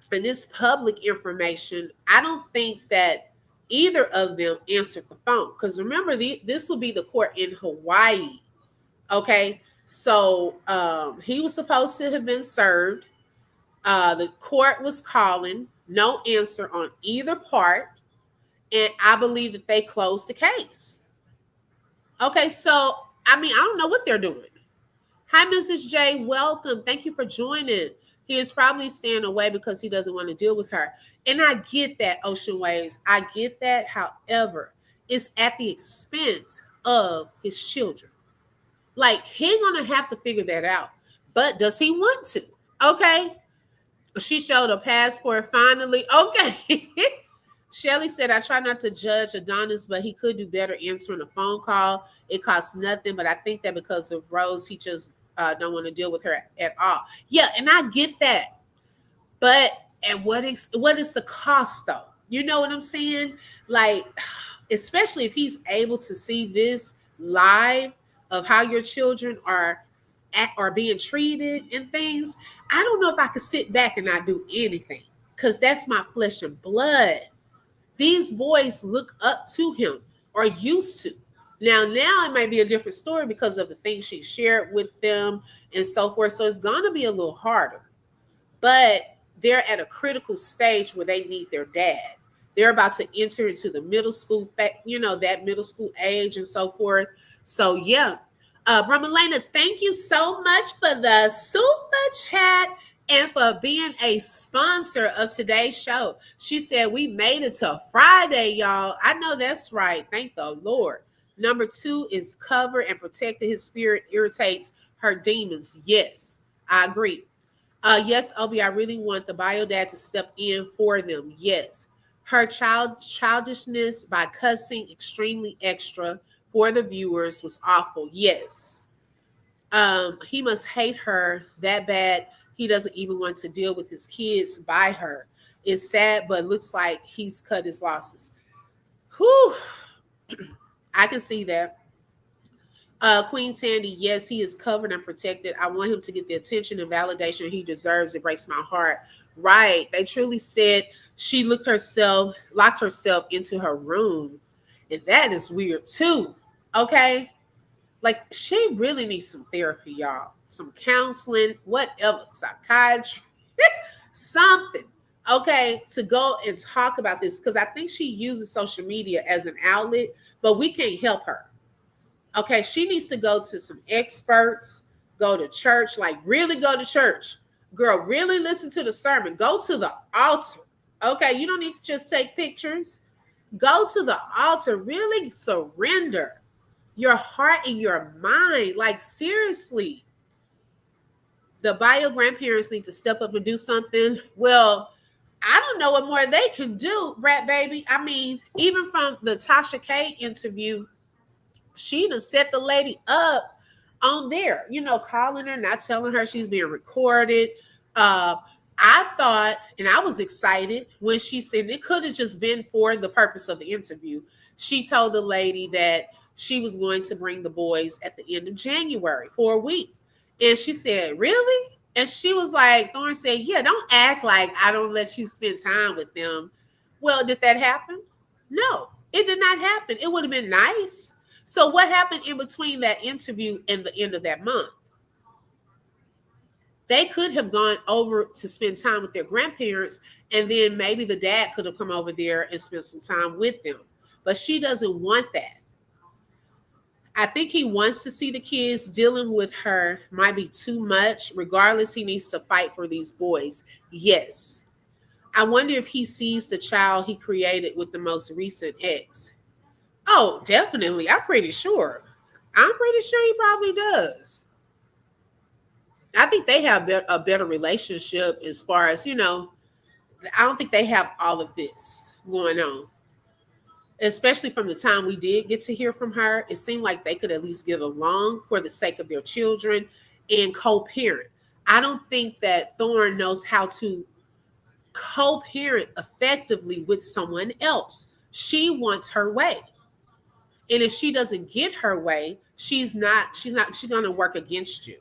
this public information, I don't think that either of them answered the phone. Because remember, this will be the court in Hawaii. Okay. So he was supposed to have been served. The court was calling, no answer on either part, and I believe that they closed the case. Okay, so I mean, I don't know what they're doing. Hi, Mrs. J. Welcome. Thank you for joining. He is probably staying away because he doesn't want to deal with her. And I get that, Ocean Waves. I get that. However, it's at the expense of his children. Like, he's going to have to figure that out. But does he want to? Okay. She showed a passport finally. Okay. Shelly said, I try not to judge Adonis, but he could do better answering a phone call. It costs nothing, but I think that because of Rose, he just don't want to deal with her at all. Yeah, and I get that. But at what is the cost though? You know what I'm saying? Like, especially if he's able to see this live of how your children are being treated and things. I don't know if I could sit back and not do anything because that's my flesh and blood. These boys look up to him or used to. Now it might be a different story because of the things she shared with them and so forth. So it's going to be a little harder. But they're at a critical stage where they need their dad. They're about to enter into the middle school, that middle school age and so forth. So yeah, Bramalena, thank you so much for the super chat and for being a sponsor of today's show. She said, we made it to Friday, y'all. I know that's right. Thank the Lord. Number 2 is cover and protected. His spirit irritates her demons. Yes, I agree. Yes, Obi, I really want the bio dad to step in for them. Yes. Her childishness by cussing extremely extra for the viewers was awful. Yes. He must hate her that bad. He doesn't even want to deal with his kids by her. It's sad, but looks like he's cut his losses. Whew. I can see that. Queen Sandy, yes, he is covered and protected. I want him to get the attention and validation he deserves. It breaks my heart. Right. They truly said she locked herself into her room. And that is weird too. Okay. Like, she really needs some therapy, y'all. Some counseling, whatever, psychiatry, something. Okay, to go and talk about this. Because I think she uses social media as an outlet, but we can't help her. Okay, she needs to go to some experts, go to church, like really go to church. Girl, really listen to the sermon. Go to the altar. Okay, you don't need to just take pictures. Go to the altar. Really surrender your heart and your mind. Like, seriously. The bio grandparents need to step up and do something. Well, I don't know what more they can do, Rat Baby. I mean, even from the Tasha K interview, she done set the lady up on there, calling her, not telling her she's being recorded. I thought, and I was excited when she said it could have just been for the purpose of the interview. She told the lady that she was going to bring the boys at the end of January for a week. And she said, really? And she was like, Thorn said, yeah, don't act like I don't let you spend time with them. Well, did that happen? No, it did not happen. It would have been nice. So what happened in between that interview and the end of that month? They could have gone over to spend time with their grandparents, and then maybe the dad could have come over there and spent some time with them. But she doesn't want that. I think he wants to see the kids. Dealing with her might be too much. Regardless, he needs to fight for these boys. Yes. I wonder if he sees the child he created with the most recent ex. Oh, definitely. I'm pretty sure. He probably does. I think they have a better relationship as far as, I don't think they have all of this going on. Especially from the time we did get to hear from her, it seemed like they could at least get along for the sake of their children and co-parent. I don't think that Thorn knows how to co-parent effectively with someone else. She wants her way. And if she doesn't get her way, she's going to work against you.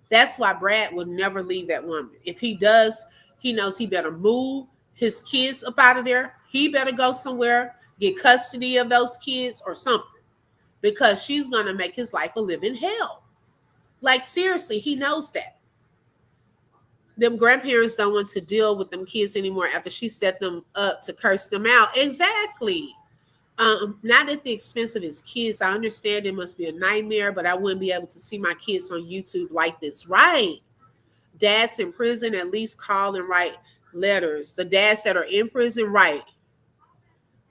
That's why Brad will never leave that woman. If he does, he knows he better move his kids up out of there. He better go somewhere, get custody of those kids or something, because she's going to make his life a living hell. Like, seriously, he knows that. Them grandparents don't want to deal with them kids anymore after she set them up to curse them out. Exactly. Not at the expense of his kids. I understand it must be a nightmare, but I wouldn't be able to see my kids on YouTube like this. Right. Dads in prison at least call and write letters. The dads that are in prison, right.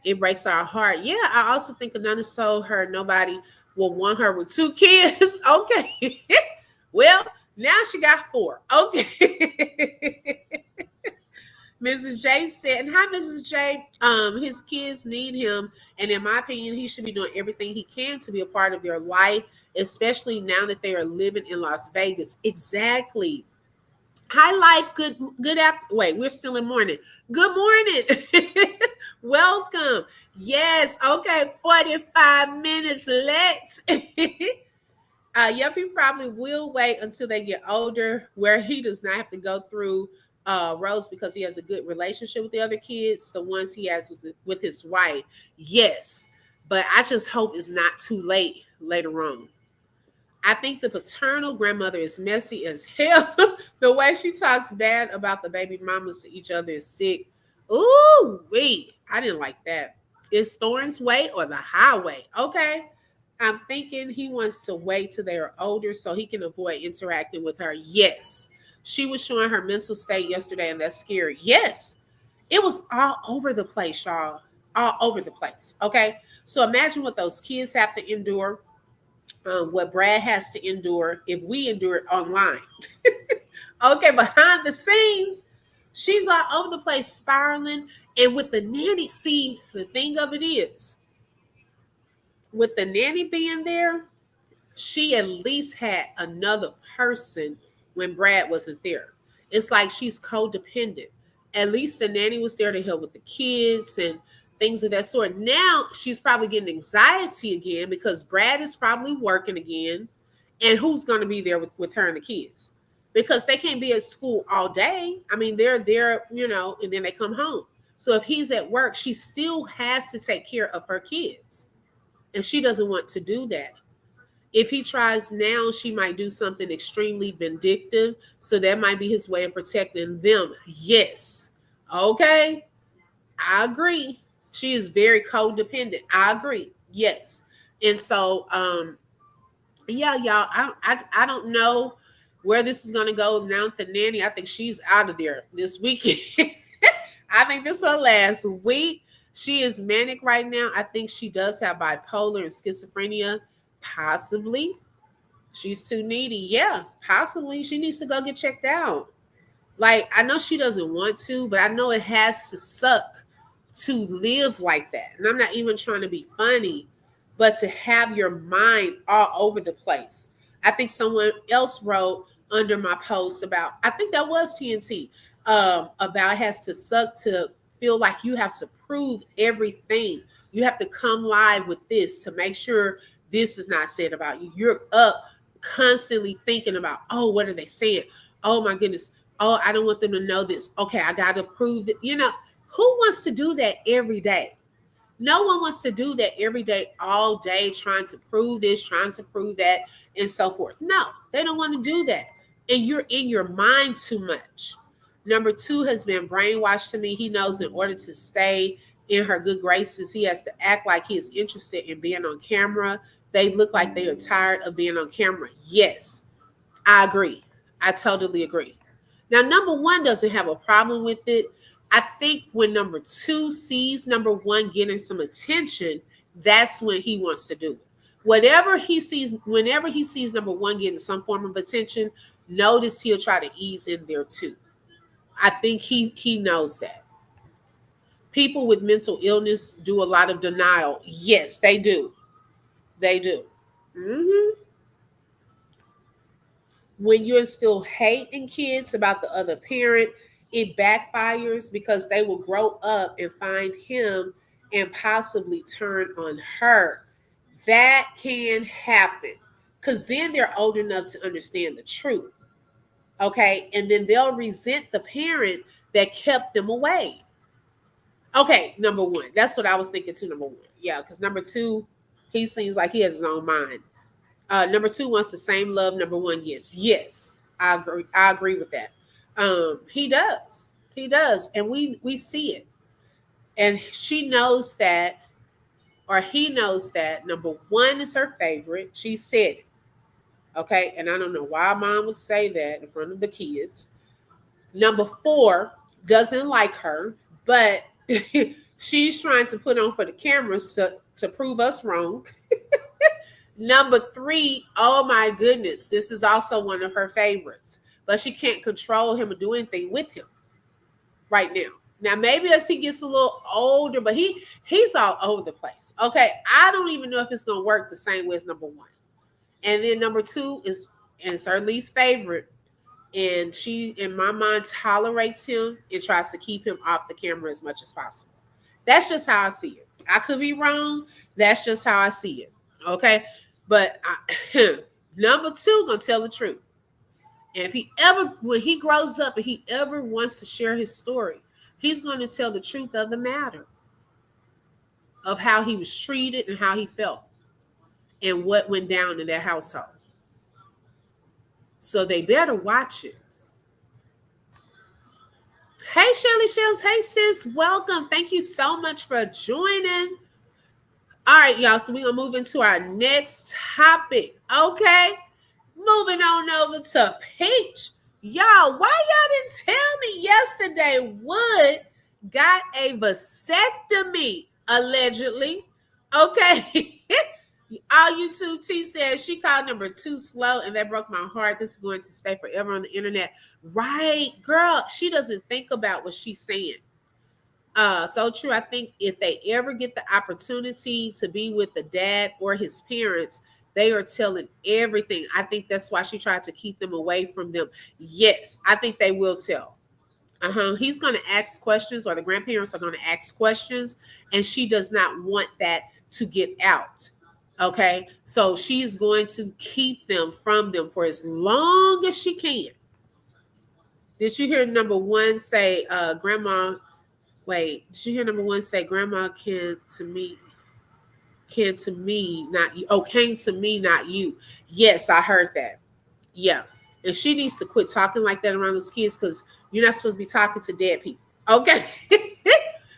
It breaks our heart. Yeah, I also think Anonymous told her nobody will want her with two kids. Okay. Well, now she got four. Okay. Mrs. J said, and hi, Mrs. J. His kids need him, and in my opinion, he should be doing everything he can to be a part of their life, especially now that they are living in Las Vegas. Exactly. Hi, life. Good after. Wait, we're still in morning. Good morning. Welcome. Yes. Okay. 45 minutes. Let's. Yuppie probably will wait until they get older, where he does not have to go through roles because he has a good relationship with the other kids, the ones he has with his wife. Yes, but I just hope it's not too late later on. I think the paternal grandmother is messy as hell. The way she talks bad about the baby mamas to each other is sick. Ooh, wait. I didn't like that. Is Thorn's way or the highway? Okay. I'm thinking he wants to wait till they're older so he can avoid interacting with her. Yes. She was showing her mental state yesterday, and that's scary. Yes. It was all over the place, y'all. All over the place. Okay. So imagine what those kids have to endure, what Brad has to endure if we endure it online. Okay, behind the scenes, she's all over the place spiraling. And with the nanny, see, the thing of it is, with the nanny being there, she at least had another person when Brad wasn't there. It's like she's codependent. At least the nanny was there to help with the kids and things of that sort. Now she's probably getting anxiety again because Brad is probably working again. And who's going to be there with her and the kids? Because they can't be at school all day. I mean, they're there, and then they come home. So if he's at work, she still has to take care of her kids. And she doesn't want to do that. If he tries now, she might do something extremely vindictive. So that might be his way of protecting them. Yes. Okay. I agree. She is very codependent. I agree. Yes. And so, yeah, y'all, I don't know where this is going to go now. The nanny, I think she's out of there this weekend. I think this is her last week. She is manic right now. I think she does have bipolar and schizophrenia. Possibly. She's too needy. Yeah, possibly. She needs to go get checked out. Like, I know she doesn't want to, but I know it has to suck to live like that. And I'm not even trying to be funny, but to have your mind all over the place. I think someone else wrote under my post about, I think that was TNT, about it has to suck to feel like you have to prove everything. You have to come live with this to make sure this is not said about you. You're up constantly thinking about, oh, what are they saying? Oh my goodness. Oh, I don't want them to know this. Okay, I got to prove that. Who wants to do that every day? No one wants to do that every day, all day, trying to prove this, trying to prove that, and so forth. No, they don't want to do that. And you're in your mind too much. Number two has been brainwashed to me. He knows in order to stay in her good graces, he has to act like he is interested in being on camera. They look like they are tired of being on camera. Yes, I agree. I totally agree. Now, number one doesn't have a problem with it. I think when number two sees number one getting some attention, that's when he wants to do it. Whatever he sees, whenever he sees number one getting some form of attention, notice he'll try to ease in there too. I think he knows that. People with mental illness do a lot of denial. Yes, they do. They do. Hmm. When you instill hate in kids about the other parent, it backfires because they will grow up and find him and possibly turn on her. That can happen because then they're old enough to understand the truth. Okay. And then they'll resent the parent that kept them away. Okay. Number one. That's what I was thinking too. Number one. Yeah. Because number two, he seems like he has his own mind. Number two wants the same love number one gets. Yes, I agree with that. He does. He does. And we see it. And she knows that, or he knows that number one is her favorite. She said it. Okay. And I don't know why mom would say that in front of the kids. Number four doesn't like her, but she's trying to put on for the cameras to prove us wrong. Number three, oh my goodness, this is also one of her favorites, but she can't control him or do anything with him right now. Now maybe as he gets a little older, but he's all over the place. Okay, I don't even know if it's gonna work the same way as number one. And then number two is, and it's her least favorite, and she in my mind tolerates him and tries to keep him off the camera as much as possible. That's just how I see it. I could be wrong. That's just how I see it. Okay. But number two gonna tell the truth. And if he ever, when he grows up and he ever wants to share his story, he's going to tell the truth of the matter, of how he was treated and how he felt and what went down in their household. So they better watch it. Hey, Shelly Shells. Hey, sis. Welcome. Thank you so much for joining. All right, y'all. So we're going to move into our next topic. Okay. Moving on over to Peach. Y'all, why y'all didn't tell me yesterday Wood got a vasectomy, allegedly? Okay. All YouTube T says she called number two slow, and that broke my heart. This is going to stay forever on the internet. Right, girl. She doesn't think about what she's saying. So true. I think if they ever get the opportunity to be with the dad or his parents, they are telling everything. I think that's why she tried to keep them away from them. Yes, I think they will tell. He's going to ask questions, or the grandparents are going to ask questions, and she does not want that to get out. Okay, so she's going to keep them from them for as long as she can. Did you hear number one say, Grandma? Wait, did you hear number one say, Grandma can to me, not you. Oh, came to me, not you. Yes, I heard that. Yeah. And she needs to quit talking like that around those kids, because you're not supposed to be talking to dead people. Okay.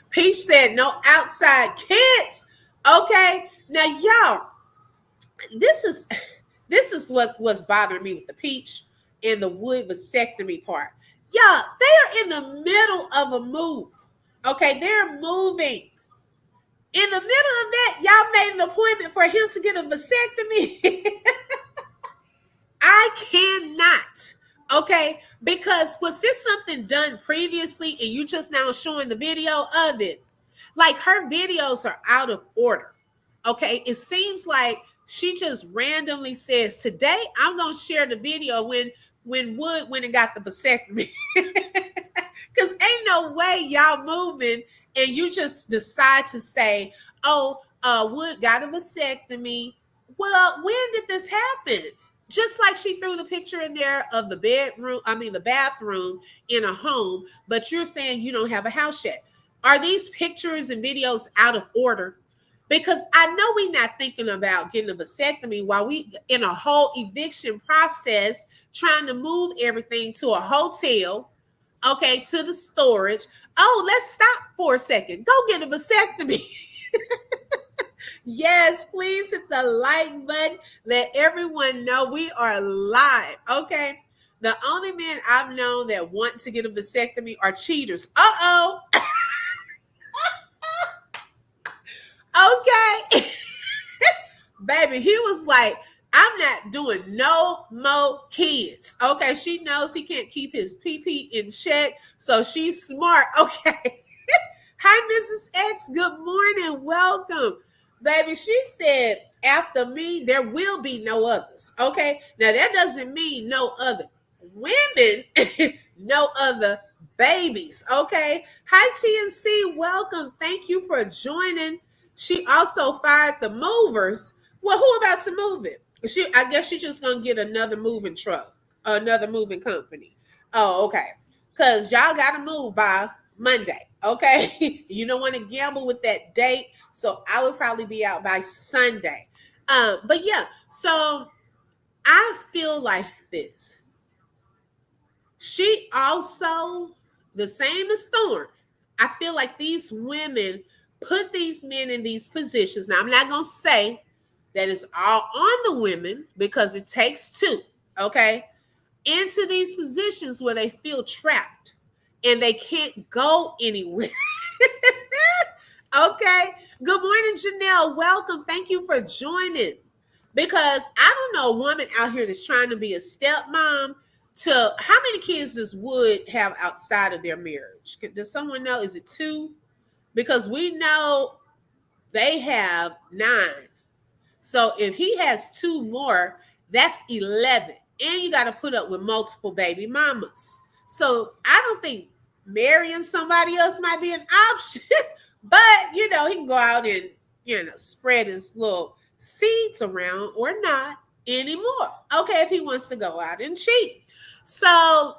Peach said no outside kids. Okay. Now, y'all, this is what was bothering me with the Peach and the Wood vasectomy part. Y'all, they are in the middle of a move. Okay, they're moving. In the middle of that, y'all made an appointment for him to get a vasectomy. I cannot. Okay, because was this something done previously and you just now showing the video of it? Like, her videos are out of order. Okay, it seems like she just randomly says, today I'm going to share the video when Wood went and got the vasectomy. Because ain't no way y'all moving and you just decide to say, oh, Wood got a vasectomy. Well, when did this happen? Just like she threw the picture in there of the bathroom in a home, but you're saying you don't have a house yet. Are these pictures and videos out of order? Because I know we're not thinking about getting a vasectomy while we in a whole eviction process, trying to move everything to a hotel, okay, to the storage. Oh, let's stop for a second. Go get a vasectomy. Yes, please hit the like button. Let everyone know we are live. Okay. The only men I've known that want to get a vasectomy are cheaters. Uh-oh. Okay. Baby, he was like, I'm not doing no more kids. Okay. She knows he can't keep his pee in check, so she's smart. Okay. Hi, Mrs. X. Good morning. Welcome. Baby, she said, after me, there will be no others. Okay. Now, that doesn't mean no other women, no other babies. Okay. Hi, TNC. Welcome. Thank you for joining. She also fired the movers. Well, who about to move it? I guess she's just going to get another moving truck, another moving company. Oh, okay. Because y'all got to move by Monday. Okay. You don't want to gamble with that date. So I would probably be out by Sunday. But yeah, so I feel like this. She also, the same as Thorn, I feel like these women put these men in these positions. Now, I'm not going to say that it's all on the women because it takes two, okay? Into these positions where they feel trapped and they can't go anywhere. Okay. Good morning, Janelle. Welcome. Thank you for joining. Because I don't know a woman out here that's trying to be a stepmom to how many kids does Wood have outside of their marriage? Does someone know? Is it two? Because we know they have nine. So if he has two more, that's 11. And you got to put up with multiple baby mamas. So I don't think marrying somebody else might be an option. But, you know, he can go out and, you know, spread his little seeds around or not anymore. Okay, if he wants to go out and cheat. So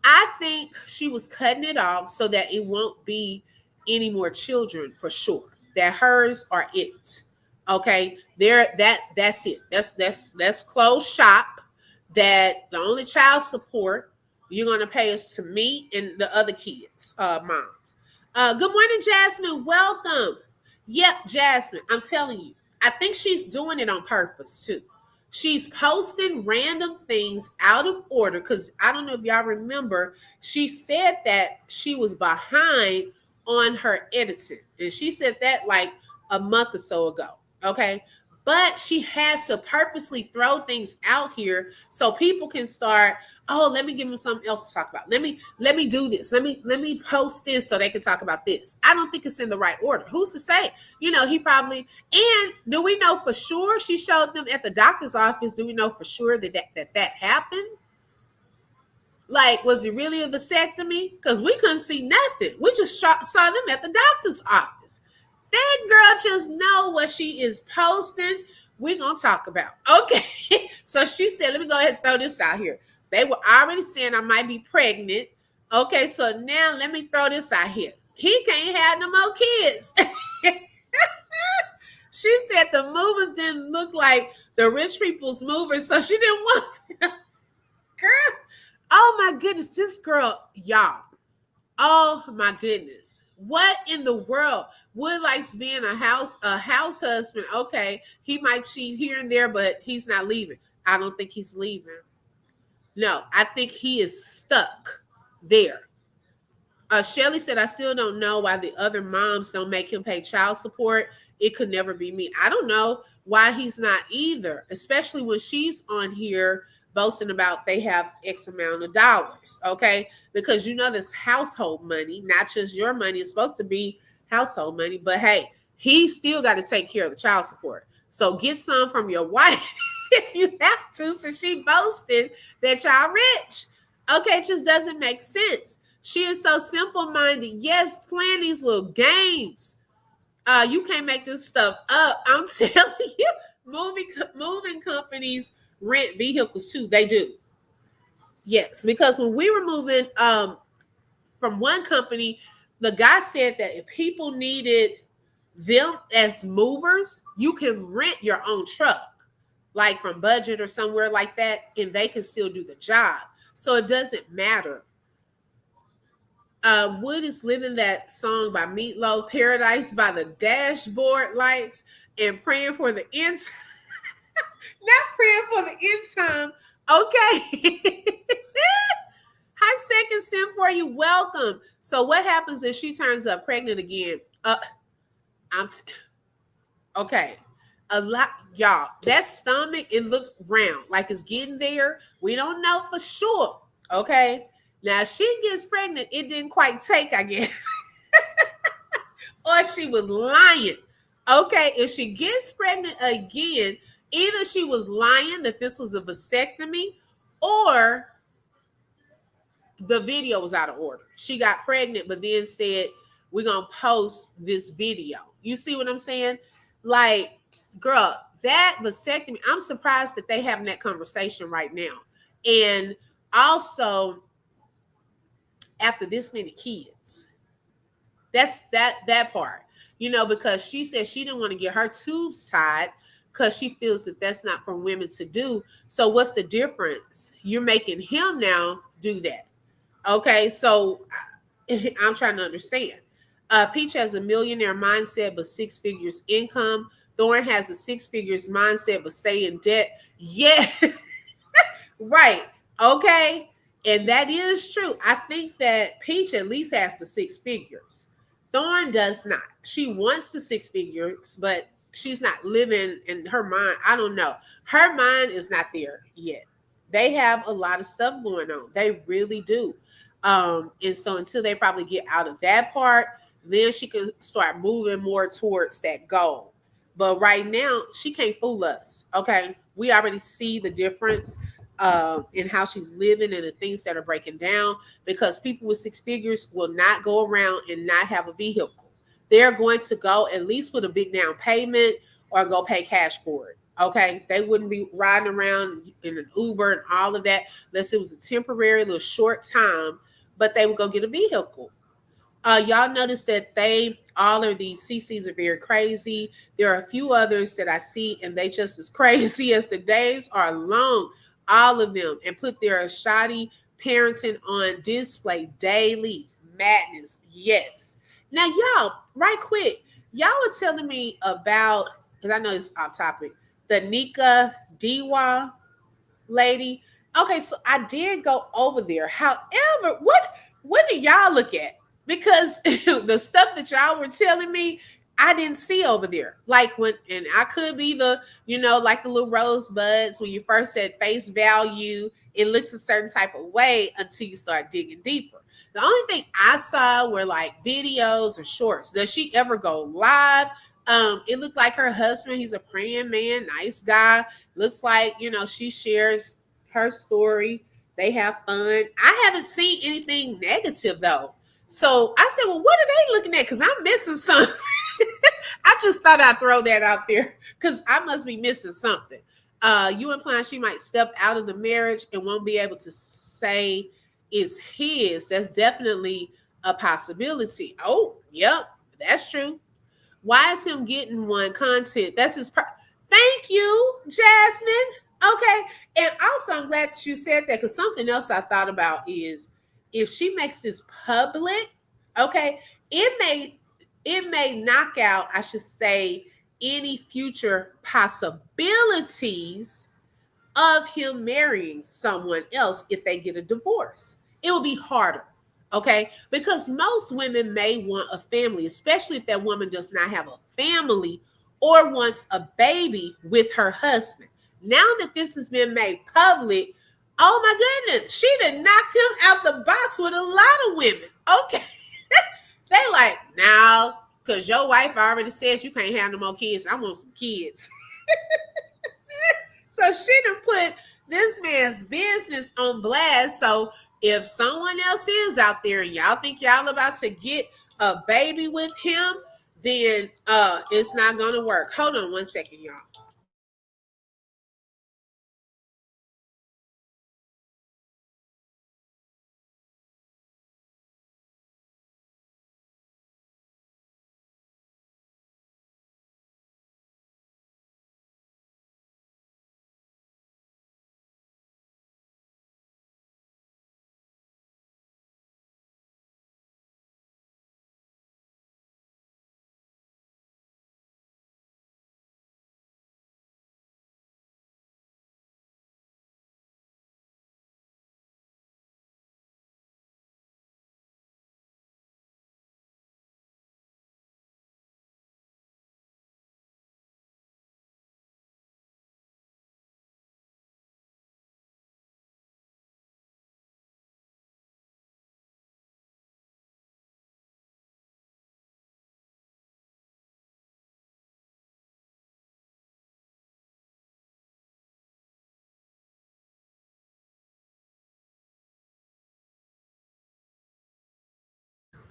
I think she was cutting it off so that it won't be any more children for sure. That hers are it. Okay, there that's it. That's closed shop. That the only child support you're gonna pay is to me and the other kids, moms. Good morning, Jasmine. Welcome. Yep, Jasmine. I'm telling you, I think she's doing it on purpose too. She's posting random things out of order because I don't know if y'all remember, she said that she was behind on her editing. And she said that like a month or so ago. Okay. But she has to purposely throw things out here so people can start, oh, let me give them something else to talk about. Let me do this. Let me post this so they can talk about this. I don't think it's in the right order. Who's to say? You know, he probably, and do we know for sure she showed them at the doctor's office? Do we know for sure that happened? Like, was it really a vasectomy? Because we couldn't see nothing. We just saw them at the doctor's office. That girl just know what she is posting. We're going to talk about. Okay. So she said, let me go ahead and throw this out here. They were already saying I might be pregnant. Okay. So now let me throw this out here. He can't have no more kids. She said the movers didn't look like the rich people's movers. So she didn't want girl. Oh my goodness. This girl, y'all. Oh my goodness. What in the world? Wood likes being a house husband. Okay, he might cheat here and there, but he's not leaving. I don't think he's leaving. No, I think he is stuck there. Shelly said, I still don't know why the other moms don't make him pay child support. It could never be me. I don't know why he's not either, especially when she's on here boasting about they have X amount of dollars. Okay. Because you know this household money, not just your money. It's supposed to be household money. But hey, he still got to take care of the child support. So get some from your wife if you have to, since she boasted that y'all rich. Okay, it just doesn't make sense. She is so simple-minded. Yes, playing these little games. You can't make this stuff up. I'm telling you, moving companies rent vehicles too. They do. Yes, because when we were moving from one company, the guy said that if people needed them as movers, you can rent your own truck, like from Budget or somewhere like that, and they can still do the job. So it doesn't matter. Wood is living that song by Meatloaf, Paradise by the Dashboard Lights, and praying for the end time. Not praying for the end time. Okay. Hi, Second Sin for you. Welcome. So what happens if she turns up pregnant again? I'm okay. A lot, y'all. That stomach, it looks round, like it's getting there. We don't know for sure. Okay. Now, if she gets pregnant, it didn't quite take, I guess. Or she was lying. Okay. If she gets pregnant again, either she was lying that this was a vasectomy, or the video was out of order. She got pregnant, but then said, we're going to post this video. You see what I'm saying? Like, girl, that vasectomy, I'm surprised that they having that conversation right now. And also, after this many kids, that's that part, you know, because she said she didn't want to get her tubes tied because she feels that that's not for women to do. So what's the difference? You're making him now do that. Okay, so I'm trying to understand. Peach has a millionaire mindset but six figures income. Thorn has a six figures mindset but stay in debt. Yeah, right. Okay. And that is true. I think that Peach at least has the six figures. Thorn does not. She wants the six figures, but she's not living in her mind. I don't know. Her mind is not there yet. They have a lot of stuff going on. They really do. And so until they probably get out of that part, then she can start moving more towards that goal. But right now, she can't fool us. Okay. We already see the difference in how she's living and the things that are breaking down, because people with six figures will not go around and not have a vehicle. They're going to go at least with a big down payment or go pay cash for it. Okay. They wouldn't be riding around in an Uber and all of that unless it was a temporary, little short time, but they would go get a vehicle. Y'all notice that they all of these CCs are very crazy. There are a few others that I see, and they just as crazy as the days are long. All of them, and put their shoddy parenting on display daily. Madness, yes. Now, y'all, right quick, y'all were telling me about, because I know it's off topic, the Nika Diwa lady. Okay, so I did go over there. However, what do y'all look at? Because the stuff that y'all were telling me, I didn't see over there. Like when, and I could be the, like the little rosebuds when you first said face value, it looks a certain type of way until you start digging deeper. The only thing I saw were like videos or shorts. Does she ever go live? It looked like her husband, he's a praying man, nice guy. Looks like, she shares her story. They have fun. I haven't seen anything negative though. So I said, well, what are they looking at? Because I'm missing something. I just thought I'd throw that out there because I must be missing something. You implying she might step out of the marriage and won't be able to say it's his. That's definitely a possibility. Oh, yep, that's true. Why is him getting one content? That's his. Thank you, Jasmine. Okay, and also I'm glad that you said that because something else I thought about is if she makes this public, okay, it may knock out, I should say, any future possibilities of him marrying someone else if they get a divorce. It will be harder, okay? Because most women may want a family, especially if that woman does not have a family or wants a baby with her husband. Now that this has been made public, oh my goodness, she done knocked him out the box with a lot of women. Okay. They like, now, because your wife already says you can't have no more kids. I want some kids. So she done put this man's business on blast. So if someone else is out there and y'all think y'all about to get a baby with him, then it's not gonna work. Hold on one second, y'all.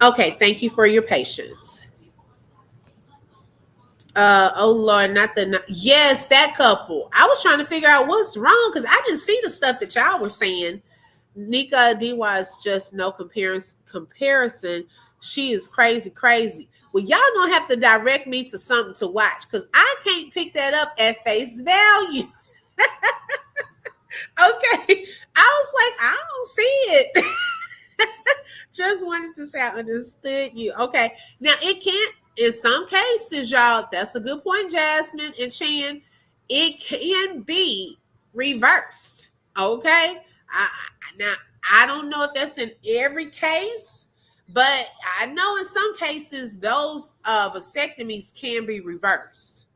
Okay, thank you for your patience. Oh Lord, not the yes, that couple. I was trying to figure out what's wrong because I didn't see the stuff that y'all were saying. Nika DY is just no comparison. She is crazy, crazy. Well, y'all gonna have to direct me to something to watch because I can't pick that up at face value. Okay. I was like, I don't see it. Just wanted to say I understood you. Okay. Now it can't in some cases, y'all, that's a good point, Jasmine and Chan. It can be reversed. Okay. Now I don't know if that's in every case, but I know in some cases those vasectomies can be reversed.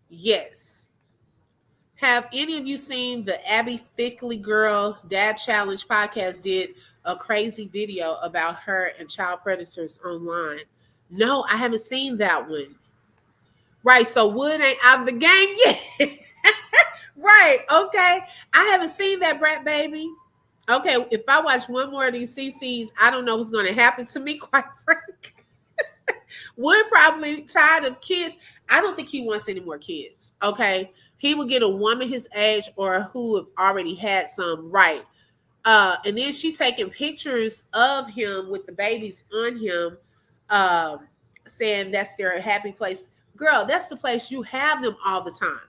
Yes. Have any of you seen the Abby Fickley girl dad challenge podcast did a crazy video about her and child predators online? No, I haven't seen that one. Right, so Wood ain't out of the game yet. Right, okay. I haven't seen that brat baby. Okay, if I watch one more of these CCs, I don't know what's going to happen to me, quite frankly. Wood probably tired of kids. I don't think he wants any more kids. Okay. He would get a woman his age or who have already had some, right. And then she taking pictures of him with the babies on him, saying that's their happy place. Girl, that's the place you have them all the time.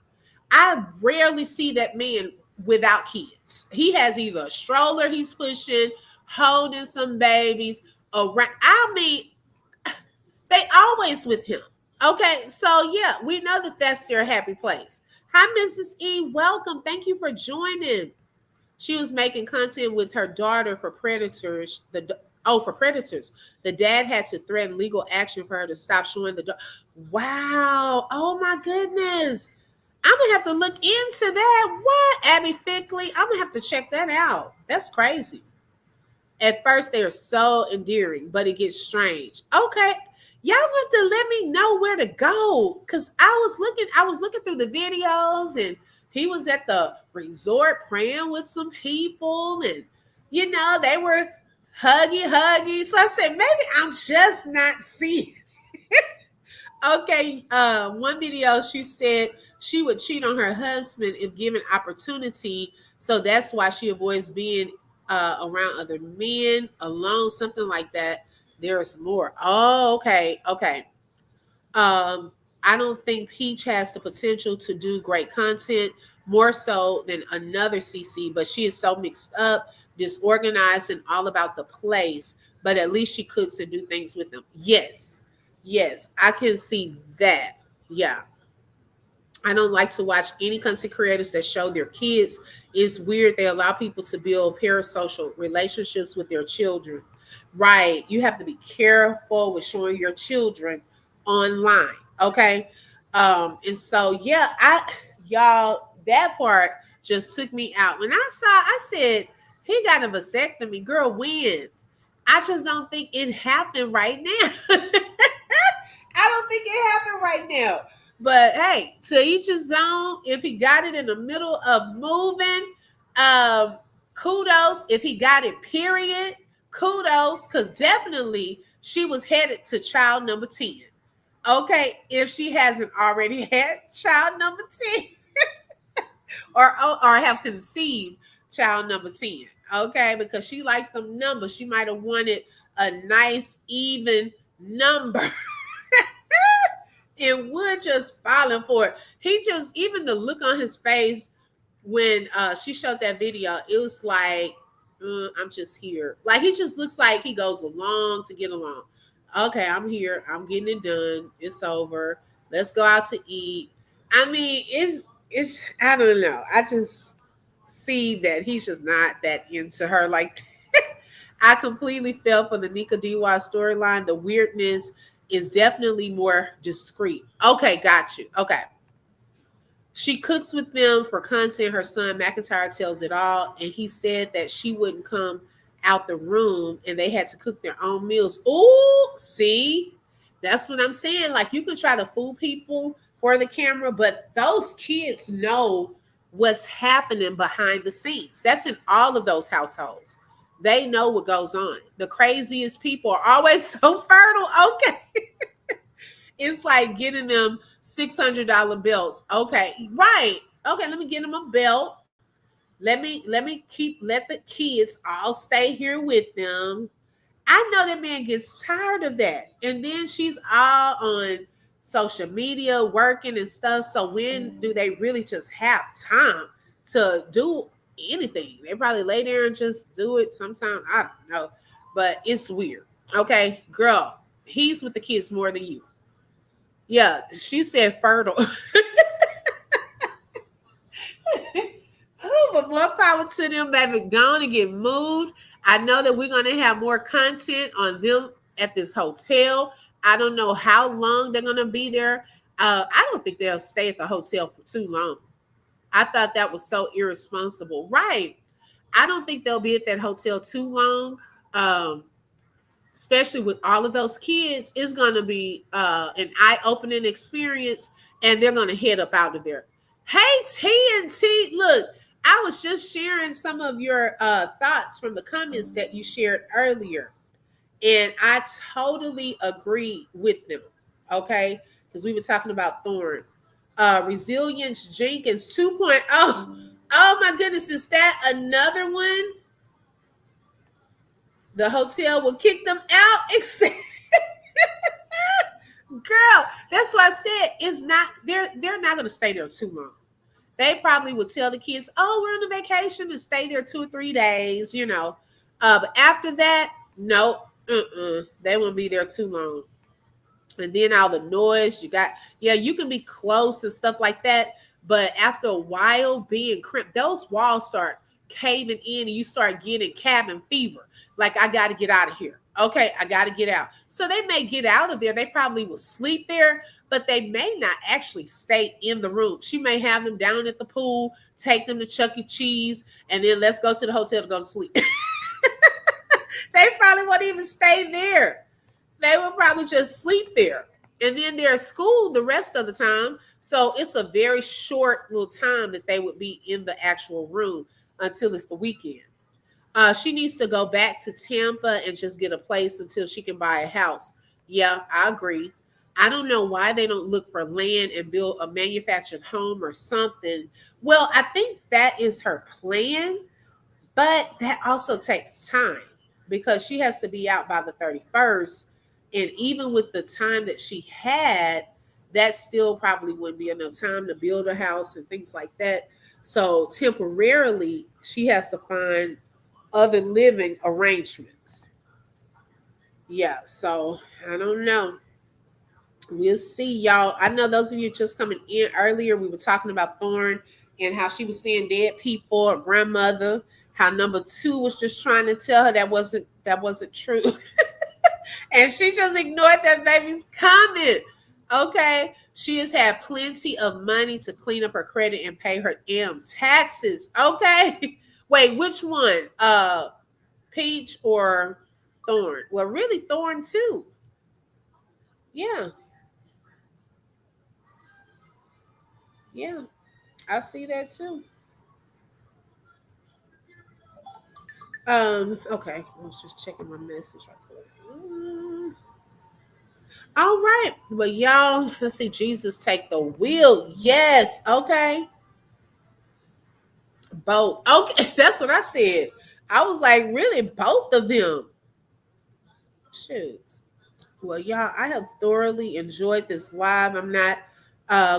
I rarely see that man without kids. He has either a stroller he's pushing, holding some babies around. I mean, they always with him. Okay, so yeah, we know that that's their happy place. Hi, Mrs. E. Welcome. Thank you for joining. She was making content with her daughter for predators. For predators. The dad had to threaten legal action for her to stop showing the. Wow. Oh my goodness. I'm gonna have to look into that. What, Abby Fickley? I'm gonna have to check that out. That's crazy. At first, they are so endearing, but it gets strange. Okay, y'all want to let me know where to go because I was looking through the videos, and he was at the resort praying with some people, and they were huggy. So I said maybe I'm just not seeing. Okay, one video she said she would cheat on her husband if given opportunity, so that's why she avoids being around other men alone, something like that. There's more. Oh, okay. I don't think Peach has the potential to do great content more so than another CC, but she is so mixed up, disorganized, and all about the place. But at least she cooks and do things with them. Yes, I can see that. Yeah. I don't like to watch any content creators that show their kids. It's weird they allow people to build parasocial relationships with their children. Right. You have to be careful with showing your children online. Okay. And so yeah, y'all, that part just took me out. When I said he got a vasectomy, girl, when? I just don't think it happened right now. I don't think it happened right now. But hey, to each his own. If he got it in the middle of moving, kudos. If he got it, period, kudos. Because definitely she was headed to child number 10. Okay, if she hasn't already had child number 10 or have conceived child number 10. Okay, because she likes them numbers. She might have wanted a nice, even number. And Wood just falling for it. He just, even the look on his face when she showed that video, it was like, I'm just here. Like, he just looks like he goes along to get along. Okay, I'm here. I'm getting it done. It's over. Let's go out to eat. I mean, it's I don't know. I just see that he's just not that into her. Like, I completely fell for the Nika DY storyline. The weirdness is definitely more discreet. Okay, got you. Okay. She cooks with them for content. Her son McIntyre tells it all. And he said that she wouldn't come out the room and they had to cook their own meals. Ooh, see? That's what I'm saying. Like, you can try to fool people for the camera, but those kids know what's happening behind the scenes. That's in all of those households. They know what goes on. The craziest people are always so fertile. Okay. It's like getting them $600 belts. Okay, right. Okay, let me get them a belt. Let the kids all stay here with them. I know that man gets tired of that. And then she's all on social media working and stuff. So when do they really just have time to do anything? They probably lay there and just do it sometimes. I don't know. But it's weird. Okay, girl, he's with the kids more than you. Yeah, she said fertile. Oh, but more power to them, baby. Go on and get moved. I know that we're going to have more content on them at this hotel. I don't know how long they're going to be there. I don't think they'll stay at the hotel for too long. I thought that was so irresponsible. Right. I don't think they'll be at that hotel too long. Um, Especially with all of those kids, it's going to be an eye-opening experience, and they're going to head up out of there. Hey, TNT, look, I was just sharing some of your thoughts from the comments that you shared earlier, and I totally agree with them. Okay, because we were talking about Thorn, Resilience Jenkins 2.0. Oh my goodness, is that another one? The hotel will kick them out. Except, girl, that's what I said. It's not they're not gonna stay there too long. They probably would tell the kids, "Oh, we're on a vacation and stay there 2 or 3 days," you know. But after that, nope, they won't be there too long. And then all the noise you got, yeah, you can be close and stuff like that. But after a while, being crimped, those walls start caving in, and you start getting cabin fever. Like, I got to get out of here. Okay, I got to get out. So they may get out of there. They probably will sleep there, but they may not actually stay in the room. She may have them down at the pool, take them to Chuck E. Cheese, and then let's go to the hotel to go to sleep. They probably won't even stay there. They will probably just sleep there. And then they're at school the rest of the time. So it's a very short little time that they would be in the actual room until it's the weekend. She needs to go back to Tampa and just get a place until she can buy a house. Yeah, I agree. I don't know why they don't look for land and build a manufactured home or something. Well, I think that is her plan, but that also takes time because she has to be out by the 31st. And even with the time that she had, that still probably wouldn't be enough time to build a house and things like that. So temporarily, she has to find other living arrangements. Yeah, so I don't know. We'll see, y'all. I know those of you just coming in earlier, we were talking about Thorn and how she was seeing dead people, her grandmother, how number two was just trying to tell her that wasn't true. And she just ignored that baby's comment. Okay. She has had plenty of money to clean up her credit and pay her damn taxes. Okay. Wait, which one? Peach or Thorn? Well, really Thorn too. Yeah. Yeah. I see that too. Okay. I was just checking my message right quick. All right. Well, y'all, let's see. Jesus take the wheel. Yes. Okay. Both. Okay. That's what I said. I was like, really, both of them. Shoes. Well, y'all, I have thoroughly enjoyed this live. I'm not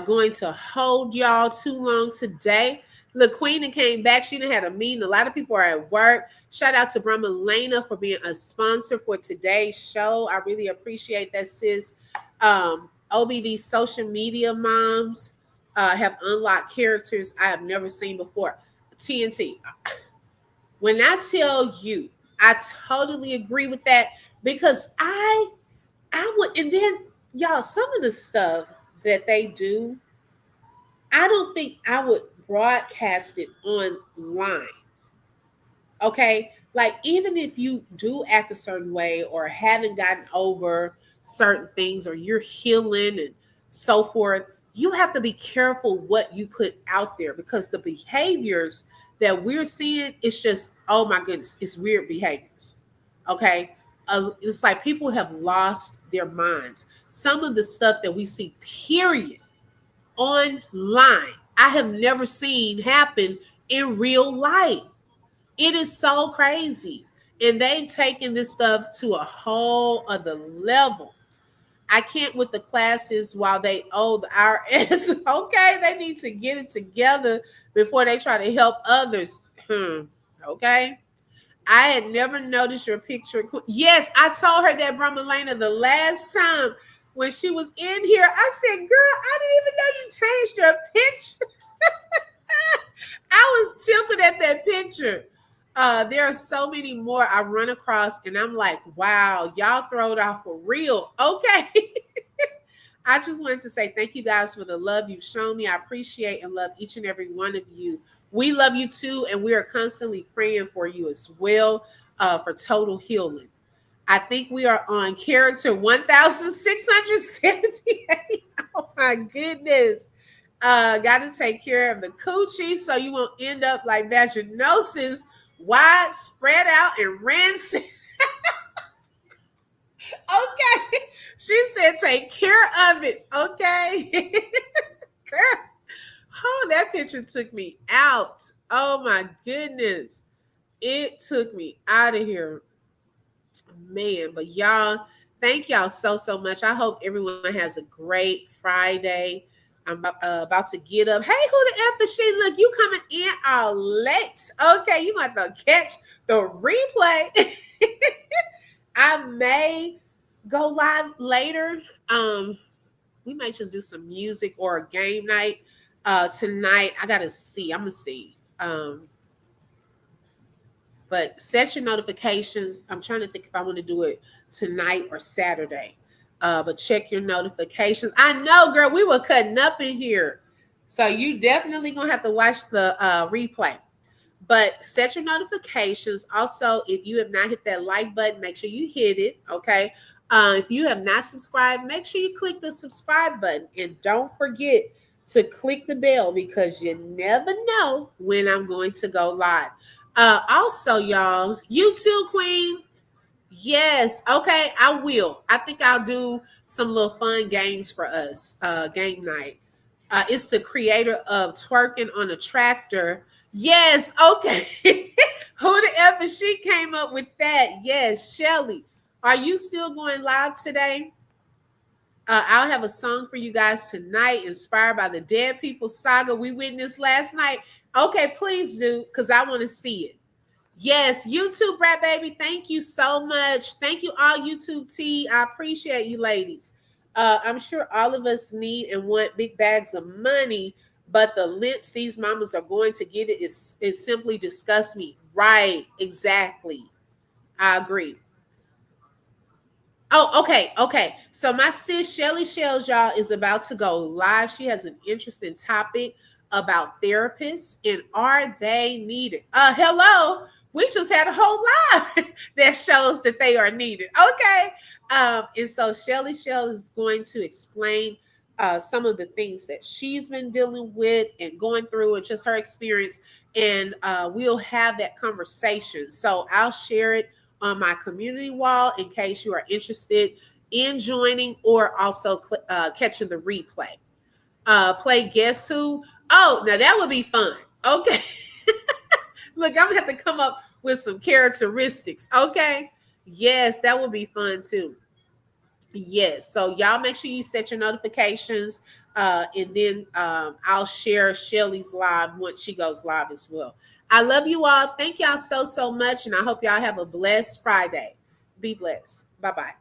going to hold y'all too long today. Look, Queen came back. She done had a meeting. A lot of people are at work. Shout out to Brahma Lena for being a sponsor for today's show. I really appreciate that, sis. OBD social media moms have unlocked characters I have never seen before. TNT. When I tell you, I totally agree with that because I would, and then y'all, some of the stuff that they do, I don't think I would broadcast it online. Okay. Like, even if you do act a certain way or haven't gotten over certain things or you're healing and so forth, you have to be careful what you put out there because the behaviors that we're seeing, it's just, oh my goodness, it's weird behaviors. Okay. It's like people have lost their minds. Some of the stuff that we see, period, online, I have never seen happen in real life. It is so crazy. And they've taken this stuff to a whole other level. I can't with the classes while they owe the IRS. Okay, they need to get it together before they try to help others. Okay. I had never noticed your picture. Yes, I told her that Bramalena the last time when she was in here. I said, girl, I didn't even know you changed your picture. I was tilted at that picture. There are so many more I run across, and I'm like, wow, y'all throw it off for real. Okay. I just wanted to say thank you guys for the love you've shown me. I appreciate and love each and every one of you. We love you too, and we are constantly praying for you as well for total healing. I think we are on character 1678. Oh my goodness. Got to take care of the coochie so you won't end up like vaginosis, wide, spread out, and rancid. Okay. She said take care of it. Okay. Girl. Oh, that picture took me out. Oh my goodness. It took me out of here. Man, but y'all, thank y'all so much. I hope everyone has a great Friday. I'm about to get up. Hey, who the F is she? Look, you coming in all late. Okay, you might have to catch the replay. I may go live later. We might just do some music or a game night. Tonight, I gotta see. I'm gonna see. But set your notifications. I'm trying to think if I want to do it tonight or Saturday. But check your notifications. I know, girl, we were cutting up in here. So you definitely gonna have to watch the replay. But set your notifications. Also, if you have not hit that like button, make sure you hit it. Okay. If you have not subscribed, make sure you click the subscribe button. And don't forget to click the bell because you never know when I'm going to go live. Also, y'all, you too, Queen. Yes, okay, I will. I think I'll do some little fun games for us. Game night. It's the creator of Twerking on a Tractor. Yes, okay. Who the ever she came up with that? Yes, Shelly. Are you still going live today? I'll have a song for you guys tonight, inspired by the Dead People saga we witnessed last night. Okay, please do, because I want to see it. Yes, YouTube Brat Baby. Thank you so much. Thank you all, YouTube T. I appreciate you, ladies. I'm sure all of us need and want big bags of money, but the lengths these mamas are going to get it is simply disgust me. Right, exactly. I agree. Oh, okay. So my sis Shelly Shells, y'all, is about to go live. She has an interesting topic about therapists and are they needed? Hello. We just had a whole live that shows that they are needed. Okay. And so Shelly Shell is going to explain some of the things that she's been dealing with and going through and just her experience. And we'll have that conversation. So I'll share it on my community wall in case you are interested in joining or also catching the replay. Play Guess Who? Oh, now that would be fun. Okay. Look, I'm going to have to come up with some characteristics. Okay. Yes, that would be fun too. Yes. So y'all make sure you set your notifications. And then I'll share Shelly's live once she goes live as well. I love you all. Thank y'all so much. And I hope y'all have a blessed Friday. Be blessed. Bye-bye.